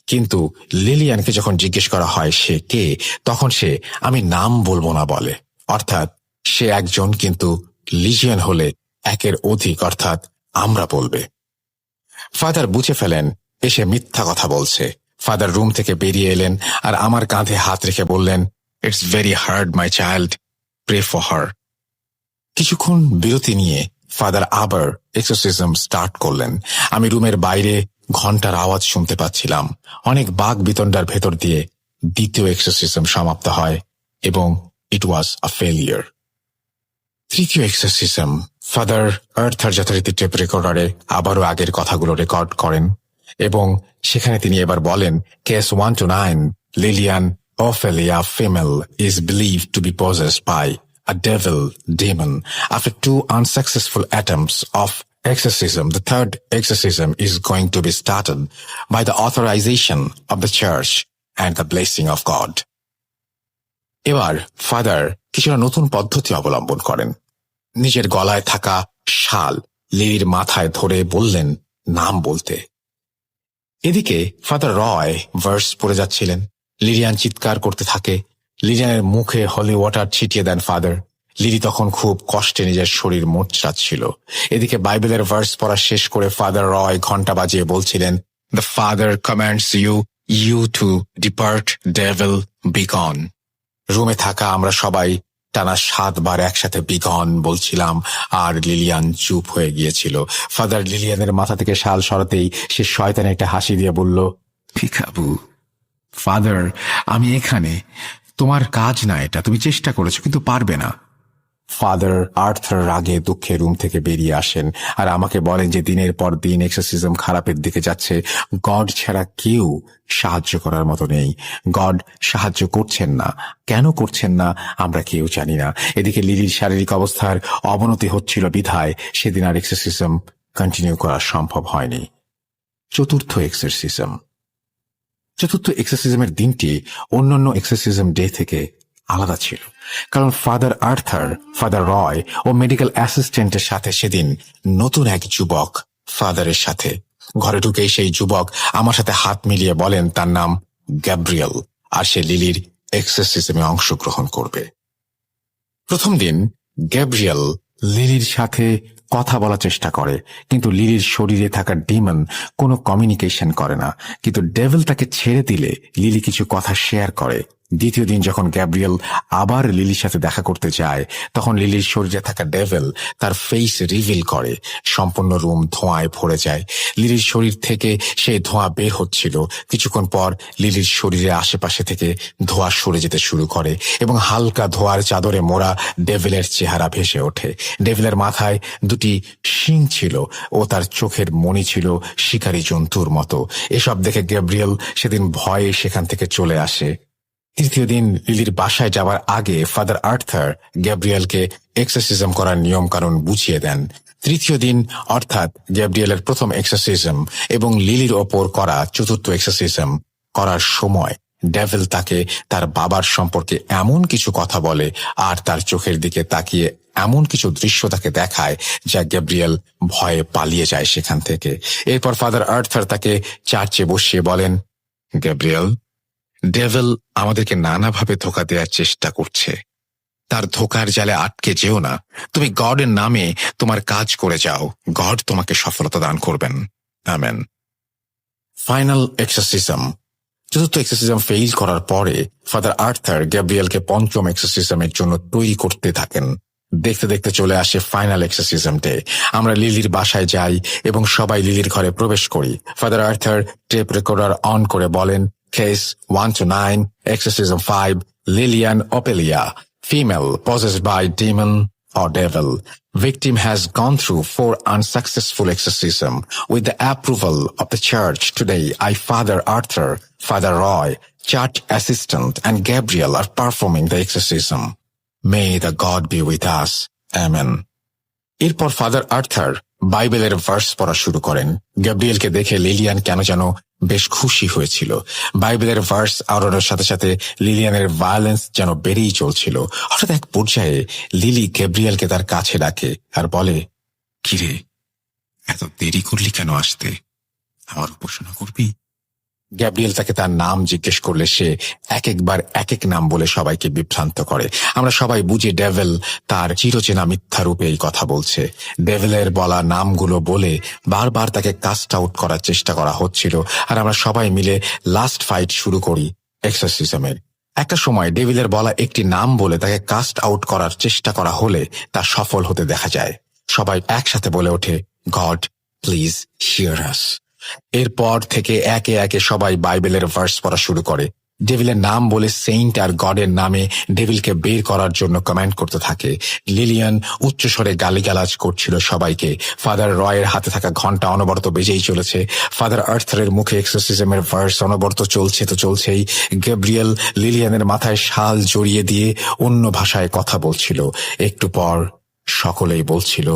কিন্তু লিলিয়ানকে যখন জিজ্ঞেস করা হয় সে কে, তখন সে আমি নাম বলবো না বলে। অর্থাৎ সে একজন, কিন্তু লিজিয়ন হলে 1-এর অধিক, অর্থাৎ আমরা বলবে। ফাদার বুঝে ফেলেন এসে মিথ্যা কথা বলছে। ফাদার রুম থেকে বেরিয়ে এলেন আর আমার কাঁধে হাত রেখে বললেন, it's very hard my child, pray for her. কিছুক্ষণ বিরতি নিয়ে ফাদার আবার এক্সরসিজম স্টার্ট করলেন। আমি রুমের বাইরে ঘন্টার আওয়াজ শুনতে পাচ্ছিলাম। অনেক বাক বিতণ্ডার ভেতর দিয়ে দ্বিতীয় এক্সরসিজম সমাপ্ত হয় এবং ইট ওয়াজ আ ফেলিয়ার। তৃতীয় এক্সরসিজম, ফাদার আর্থার যথারীতি টেপ রেকর্ডারে আবারও আগের কথাগুলো রেকর্ড করেন এবং সেখানে তিনি এবার বলেন, case 1 to 9, Lilian Ophelia female is believed to be possessed by a devil demon. After 2 unsuccessful attempts of exorcism, the third exorcism is going to be started by the authorization of the church and the blessing of God. এবার father কিছুটা নতুন পদ্ধতি অবলম্বন করেন। নিজের গলায় থাকা শাল লিলির মাথায় ধরে বললেন নাম বলতে। এদিকে ফাদার রয় ভার্স পড়ে যাচ্ছিলেন। লিলিয়ান চিৎকার করতে থাকে। লিলিয়ানের মুখে হলি ওয়াটার ছিটিয়ে দেন ফাদার। লিলি তখন খুব কষ্টে নিজের শরীর মোচড়াচ্ছিল। এদিকে বাইবেলের ভার্স পড়া শেষ করে ফাদার রয় ঘন্টা বাজিয়ে বলছিলেন, the father commands you to depart, devil be gone. রুমে থাকা আমরা সবাই টানা 7 বার একসাথে বিগন বলছিলাম আর লিলিয়ান চুপ হয়ে গিয়েছিল। ফাদার লিলিয়ানের মাথা থেকে শাল সরাতেই সে শয়তানে একটা হাসি দিয়ে বলল, পিকাবু, ফাদার আমি এখানে, তোমার কাজ না এটা, তুমি চেষ্টা করেছো কিন্তু পারবে না। ফাদার আর্থার রাগে দুঃখে রুম থেকে বেরিয়ে আসেন আর আমাকে বলেন যে দিনের পর দিন এক্সরসিজম খারাপের দিকে যাচ্ছে। গড ছাড়া কেউ সাহায্য করার মতো নেই। গড সাহায্য করছেন না, কেন করছেন না আমরা কেউ জানি না। এদিকে লিলির শারীরিক অবস্থার অবনতি হচ্ছিল বিধায় সেদিন আর এক্সরসিজম কন্টিনিউ করা সম্ভব হয়নি। চতুর্থ এক্সরসিজমের দিনটি অন্যান্য এক্সরসিজম ডে থেকে আলাদা ছিল, কারণ ফাদার আর্থার, ফাদার রয় ও মেডিকেল অ্যাসিস্ট্যান্টের সাথে সেদিন নতুন এক যুবক ফাদারের সাথে। ঘরে ঢুকেই সেই যুবক আমার সাথে হাত মিলিয়ে বলেন তার নাম গ্যাব্রিয়েল আর সে লিলির এক্সরসিজমে অংশগ্রহণ করবে। প্রথম দিন গ্যাব্রিয়েল লিলির সাথে কথা বলার চেষ্টা করে, কিন্তু লিলির শরীরে থাকা ডিমন কোনো কমিউনিকেশন করে না। কিন্তু ডেভিল তাকে ছেড়ে দিলে লিলি কিছু কথা শেয়ার করে। দ্বিতীয় দিন যখন গ্যাব্রিয়েল আবার লিলির সাথে দেখা করতে যায়, তখন লিলির শরীরে থাকা ডেভিল তার ফেস রিভিল করে। সম্পূর্ণ রুম ধোঁয়ায় ভরে যায়। লিলির শরীর থেকে সেই ধোঁয়া বের হচ্ছিল। কিছুক্ষণ পর লিলির শরীরে আশেপাশে থেকে ধোঁয়া সরে যেতে শুরু করে এবং হালকা ধোঁয়ার চাদরে মোড়া ডেভিলের চেহারা ভেসে ওঠে। ডেভিলের মাথায় দুটি শিং ছিল ও তার চোখের মণি ছিল শিকারী জন্তুর মতো। এসব দেখে গ্যাব্রিয়েল সেদিন ভয়ে সেখান থেকে চলে আসে। তৃতীয় দিন লিলির বাসায় যাওয়ার আগে ফাদার আর্থার গ্যাব্রিয়েলকে এক্সরসিজম করার নিয়ম কানুন বুঝিয়ে দেন। তৃতীয় দিন অর্থাৎ গ্যাব্রিয়েলের প্রথম এক্সরসিজম এবং লিলির ওপর করা চতুর্থ এক্সরসিজম করার সময় ডেভিল তাকে তার বাবার সম্পর্কে এমন কিছু কথা বলে আর তার চোখের দিকে তাকিয়ে এমন কিছু দৃশ্য তাকে দেখায় যা গ্যাব্রিয়েল ভয়ে পালিয়ে যায় সেখান থেকে। এরপর ফাদার আর্থার তাকে চার্চে বসিয়ে বলেন, গ্যাব্রিয়েল, ডেভিল আমাদেরকে নানাভাবে ধোঁকা দেওয়ার চেষ্টা করছে। তার ধোঁকার জালে আটকে যেও না। তুমি গডের নামে তোমার কাজ করে যাও। গড তোমাকে সফলতা দান করবেন। আমেন। Final exorcism. চতুর্থ এক্সরসিজম ফেইল করার পরে ফাদার আর্থার গ্যাব্রিয়েলকে পঞ্চম এক্সরসিজমের জন্য তৈরি করতে থাকেন। দেখতে দেখতে চলে আসে ফাইনাল এক্সরসিজম ডে। আমরা লিলির বাসায় যাই এবং সবাই লিলির ঘরে প্রবেশ করি। Father Arthur tape recorder on করে বলেন, Case 1 to 9, Exorcism 5, Lilian Opelia, female possessed by demon or devil. Victim has gone through 4 unsuccessful exorcism. With the approval of the church, today I, Father Arthur, Father Roy, church assistant and Gabriel are performing the exorcism. May the God be with us. Amen. এরপর father Arthur বাইবেলের verse পড়া শুরু করেন। গ্যাব্রিয়েলকে দেখে Lilian কেন যেন বেশ খুশি হয়েছিল। বাইবেলের ভার্স আওড়ানোর সাথে সাথে লিলিয়ানের ভায়োলেন্স যেন বেড়েই চলছিল। হঠাৎ এক পর্যায়ে লিলি গ্যাব্রিয়েলকে তার কাছে ডাকে আর বলে, কিরে, এত দেরি করলি কেন আসতে? আমার উপাসনা করবি? গ্যাব্রিয়েল তাকে তার নাম জিজ্ঞেস করলে সে এক একবার এক এক নাম বলে সবাইকে বিভ্রান্ত করে। আমরা সবাই বুঝি ডেভিল তার চিরচেনা মিথ্যা রূপে এই কথা বলছে। ডেভিলের বলা নামগুলো বলে বারবার তাকে কাস্ট আউট করার চেষ্টা করা হচ্ছিল আর আমরা সবাই মিলে লাস্ট ফাইট শুরু করি এক্সরসিজমের। একটা সময় ডেভিলের বলা একটি নাম বলে তাকে কাস্ট আউট করার চেষ্টা করা হলে তা সফল হতে দেখা যায়। সবাই একসাথে বলে ওঠে, গড প্লিজ হিয়ার আস। এরপর থেকে একে একে সবাই বাইবেলের ভার্স পড়া শুরু করে। ডেভিলের নাম বলে সেইন্ট আর গডের নামে ডেভিলকে বের করার জন্য কমেন্ট করতে থাকে। লিলিয়ান উচ্চস্বরে গালিগালাজ করছিল সবাইকে। ফাদার রয়ের হাতে থাকা ঘন্টা অনবরত বেজেই চলেছে। ফাদার আর্থারের মুখে এক্সরসিজমের ভার্স অনবরত চলছে তো চলছেই। গ্যাব্রিয়েল লিলিয়ানের মাথায় শাল জড়িয়ে দিয়ে অন্য ভাষায় কথা বলছিল। একটু পর সকলেই বলছিল,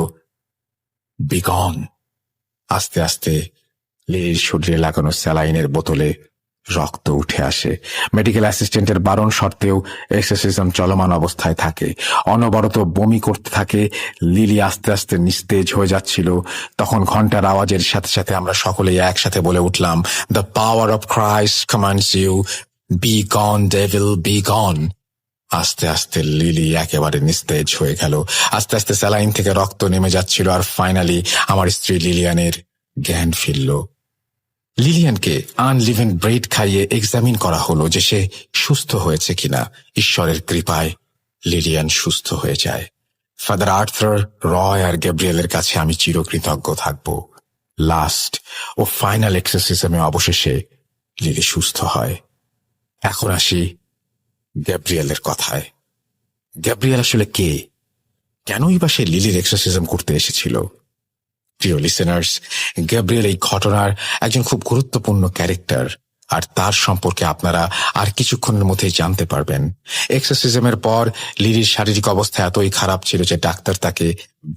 বিগন। আস্তে আস্তে লিলির শরীরে লাগানো স্যালাইনের বোতলে রক্ত উঠে আসে। মেডিকেল অ্যাসিস্ট্যান্টের বারণ সত্ত্বেও এক্সরসিজম চলমান অবস্থায় থাকে। অনবরত বমি করতে থাকে। লিলি আস্তে আস্তে নিস্তেজ হয়ে যাচ্ছিল। তখন ঘন্টার আওয়াজের সাথে সাথে আমরা সকলেই একসাথে বলে উঠলাম, the power of Christ commands you, be gone devil, be gone. আস্তে আস্তে লিলি একেবারে নিস্তেজ হয়ে গেল। আস্তে আস্তে স্যালাইন থেকে রক্ত নেমে যাচ্ছিল আর ফাইনালি আমার স্ত্রী লিলিয়ানের জ্ঞান ফিরল। লিলিয়ানকে আনলিভেন ব্রেড খাইয়ে এক্সামিন করা হলো যে সে সুস্থ হয়েছে কিনা। ঈশ্বরের কৃপায় লিলিয়ান সুস্থ হয়ে যায়। ফাদার আর্থার, রয় আর গ্যাব্রিয়েলের কাছে আমি চিরকৃতজ্ঞ থাকব। লাস্ট ও ফাইনাল এক্সরসিজমে অবশেষে লিলি সুস্থ হয়। এখন আসি গ্যাব্রিয়েলের কথায়। গ্যাব্রিয়েল আসলে কে? কেনই বা সে লিলির এক্সরসিজম করতে এসেছিল? প্রিয় লিসেনার্স, গ্যাব্রিয়েল এই ঘটনার একজন খুব গুরুত্বপূর্ণ ক্যারেক্টার আর তার সম্পর্কে আপনারা আর কিছুক্ষণের মধ্যেই জানতে পারবেন। এক্সরসিজমের পর লিলির শারীরিক অবস্থা এতই খারাপ ছিল যে ডাক্তার তাকে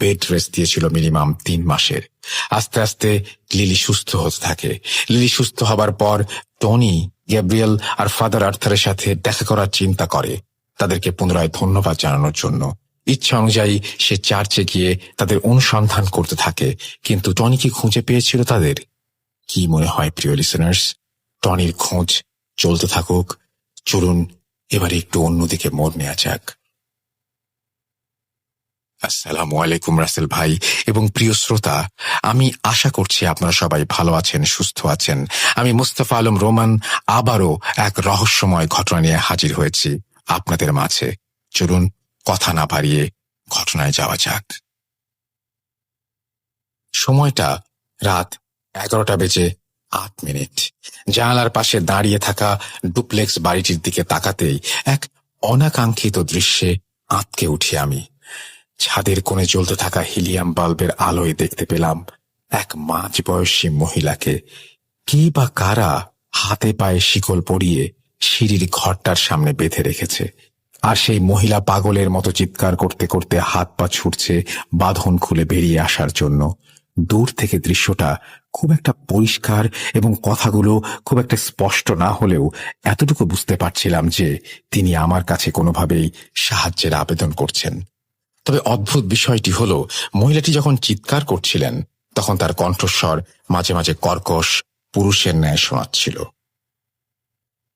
বেড রেস্ট দিয়েছিল মিনিমাম 3 মাসের। আস্তে আস্তে লিলি সুস্থ হতে থাকে। লিলি সুস্থ হবার পর টনি, গ্যাব্রিয়েল আর ফাদার আর্থারের সাথে দেখা করার চিন্তা করে, তাদেরকে পুনরায় ধন্যবাদ জানানোর জন্য। ইচ্ছা অনুযায়ী সে চার্চে গিয়ে তাদের অনুসন্ধান করতে থাকে। কিন্তু টনি কি খুঁজে পেয়েছিল তাদের? কি মনে হয় প্রিয় লিসেনার্স? টনির খোঁজ চলতে থাকুক। চলুন এবারে একটু অন্যদিকে মোড় নেওয়া যাক। আসসালামু আলাইকুম রাসেল ভাই এবং প্রিয় শ্রোতা, আমি আশা করছি আপনারা সবাই ভালো আছেন, সুস্থ আছেন। আমি মুস্তাফা আলম রোমান আবারও এক রহস্যময় ঘটনা নিয়ে হাজির হয়েছি আপনাদের মাঝে। চলুন কথা না বাড়িয়ে ঘটনায় যাওয়া যাক। সময়টা রাত 11:08। জানালার পাশে দাঁড়িয়ে থাকা ডুপ্লেক্স বাড়িটির দিকে তাকাতেই এক অনাকাঙ্ক্ষিত দৃশ্যে আঁতকে উঠি আমি। ছাদের কোণে জ্বলতে থাকা হিলিয়াম বাল্বের আলোয় দেখতে পেলাম এক মাঝবয়সী মহিলাকে। কি বা কারা হাতে পায়ে শিকল পরিয়ে সিঁড়ির ঘরটার সামনে বেঁধে রেখেছে, আর সেই মহিলা পাগলের মতো চিৎকার করতে করতে হাত পা ছুটছে বাঁধন খুলে বেরিয়ে আসার জন্য। দূর থেকে দৃশ্যটা খুব একটা পরিষ্কার এবং কথাগুলো খুব একটা স্পষ্ট না হলেও এতটুকু বুঝতে পারছিলাম যে তিনি আমার কাছে কোনোভাবেই সাহায্যের আবেদন করছেন। তবে অদ্ভুত বিষয়টি হলো, মহিলাটি যখন চিৎকার করছিলেন তখন তার কণ্ঠস্বর মাঝে মাঝে কর্কশ পুরুষের ন্যায় শোনাচ্ছিল।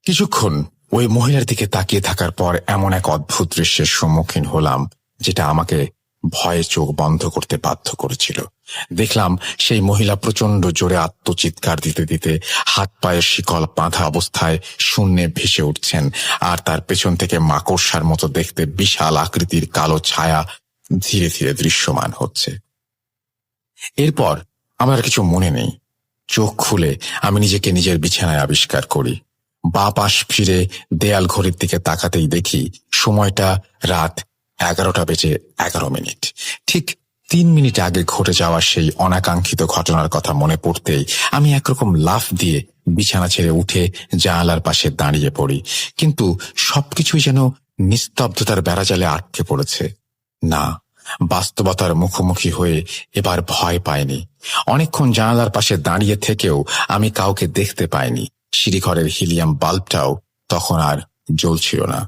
কিছুক্ষণ ওই মহিলার দিকে তাকিয়ে থাকার পর এমন এক অদ্ভুত দৃশ্যের সম্মুখীন হলাম যেটা আমাকে ভয়ে চোখ বন্ধ করতে বাধ্য করেছিল। দেখলাম সেই মহিলা প্রচণ্ড জোরে আত্মচিৎকার দিতে দিতে হাত পায়ের শিকল বাঁধা অবস্থায় শূন্যে ভেসে উঠছেন, আর তার পেছন থেকে মাকড়সার মতো দেখতে বিশাল আকৃতির কালো ছায়া ধীরে ধীরে দৃশ্যমান হচ্ছে। এরপর আমার আর কিছু মনে নেই। চোখ খুলে আমি নিজেকে নিজের বিছানায় আবিষ্কার করি। বাঁ পাশ ফিরে দেয়াল ঘড়ির দিকে তাকাতেই দেখি সময়টা রাত 11:11। ঠিক 3 মিনিট আগে ঘটে যাওয়া সেই অনাকাঙ্ক্ষিত ঘটনার কথা মনে পড়তেই আমি একরকম লাফ দিয়ে বিছানা ছেড়ে উঠে জানালার পাশে দাঁড়িয়ে পড়ি। কিন্তু সবকিছুই যেন নিস্তব্ধতার বেড়াজালে আটকে পড়েছে। না, বাস্তবতার মুখোমুখি হয়ে এবার ভয় পাইনি। অনেকক্ষণ জানালার পাশে দাঁড়িয়ে থেকেও আমি কাউকে দেখতে পাইনি। সিঁড়িঘরের হিলিয়াম বাল্বটাও তখন আর জ্বলছিল না।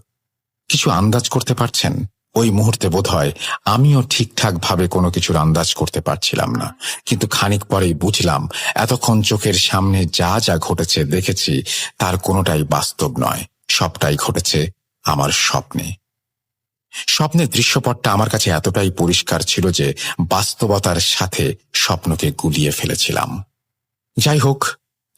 কিছু আন্দাজ করতে পারছেন? ওই মুহূর্তে বোধহয় আমিও ঠিকঠাক ভাবে কোনো কিছুর আন্দাজ করতে পারছিলাম না। কিন্তু খানিক পরেই বুঝলাম এতক্ষণ চোখের সামনে যা যা ঘটেছে দেখেছি তার কোনোটাই বাস্তব নয়, সবটাই ঘটেছে আমার স্বপ্নে। স্বপ্নের দৃশ্যপটটা আমার কাছে এতটাই পরিষ্কার ছিল যে বাস্তবতার সাথে স্বপ্নকে গুলিয়ে ফেলেছিলাম। যাই হোক,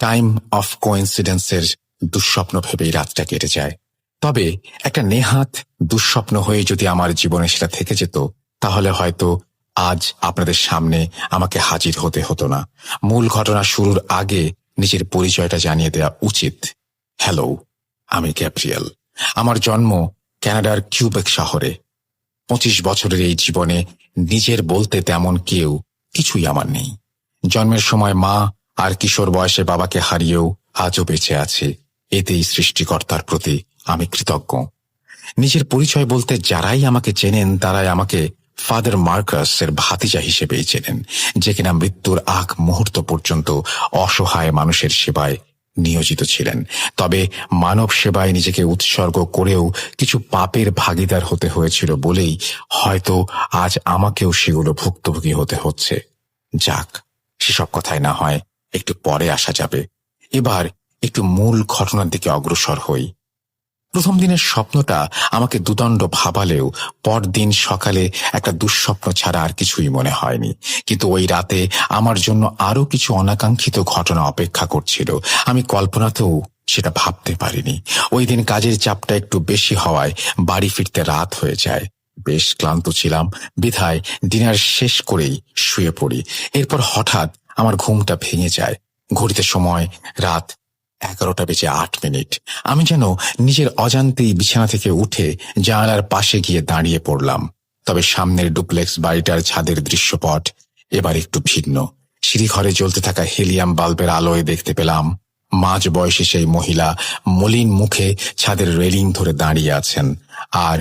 টাইম অফ কোইন্সিডেন্সের দুঃস্বপ্ন ভেবেই রাতটা কেটে যায়। তবে একটা নেহাত দুঃস্বপ্ন হয়ে যদি আমার জীবনে সেটা থেকে যেত, তাহলে হয়তো আজ আপনাদের সামনে আমাকে হাজির হতে হতো না। মূল ঘটনা শুরুর আগে নিজের পরিচয়টা জানিয়ে দেওয়া উচিত। হ্যালো, আমি গ্যাব্রিয়েল। আমার জন্ম কানাডার কিউবেক শহরে। 25 বছরের এই জীবনে নিজের বলতে তেমন কেউ কিছুই আমার নেই। জন্মের সময় মা আর কিশোর বয়সে বাবাকে হারিয়েও আজও বেঁচে আছে। এতেই সৃষ্টিকর্তার প্রতি আমি কৃতজ্ঞ। নিজের পরিচয় বলতে যারাই আমাকে চেনেন তারাই আমাকে ফাদার মার্কাস এর ভাতিজা হিসেবেই চেনেন, যে কিনা মৃত্যুর আগ মুহূর্ত পর্যন্ত অসহায় মানুষের সেবায় নিয়োজিত ছিলেন। তবে মানব সেবায় নিজেকে উৎসর্গ করেও কিছু পাপের ভাগিদার হতে হয়েছিল বলেই হয়তো আজ আমাকেও সেগুলো ভুক্তভোগী হতে হচ্ছে। যাক, সেসব কথায় না হয় একটু পরে আসা যাবে। এবার একটু মূল ঘটনার দিকে অগ্রসর হই। প্রথম দিনের স্বপ্নটা আমাকে দুদণ্ড ভাবালেও পরদিন সকালে একটা দুঃস্বপ্ন ছাড়া আর কিছুই মনে হয়নি। কিন্তু ওই রাতে আমার জন্য আরো কিছু অনাকাঙ্ক্ষিত ঘটনা অপেক্ষা করছিল। আমি কল্পনাতেও সেটা ভাবতে পারিনি। ওই দিন কাজের চাপটা একটু বেশি হওয়ায় বাড়ি ফিরতে রাত হয়ে যায়। বেশ ক্লান্ত ছিলাম, বিধায় ডিনার শেষ করেই শুয়ে পড়ি। এরপর হঠাৎ আমার ঘুমটা ভেঙে যায়। ঘড়িতে সময় রাত 11:08। আমি যেন নিজের অজান্তেই বিছানা থেকে উঠে জানালার পাশে গিয়ে দাঁড়িয়ে পড়লাম। তবে সামনের ডুপ্লেক্স বাড়িটার ছাদের দৃশ্যপট এবার একটু ভিন্ন। সিঁড়িঘরে জ্বলতে থাকা হিলিয়াম বাল্বের আলোয় দেখতে পেলাম মাঝ বয়সী সেই মহিলা মলিন মুখে ছাদের রেলিং ধরে দাঁড়িয়ে আছেন, আর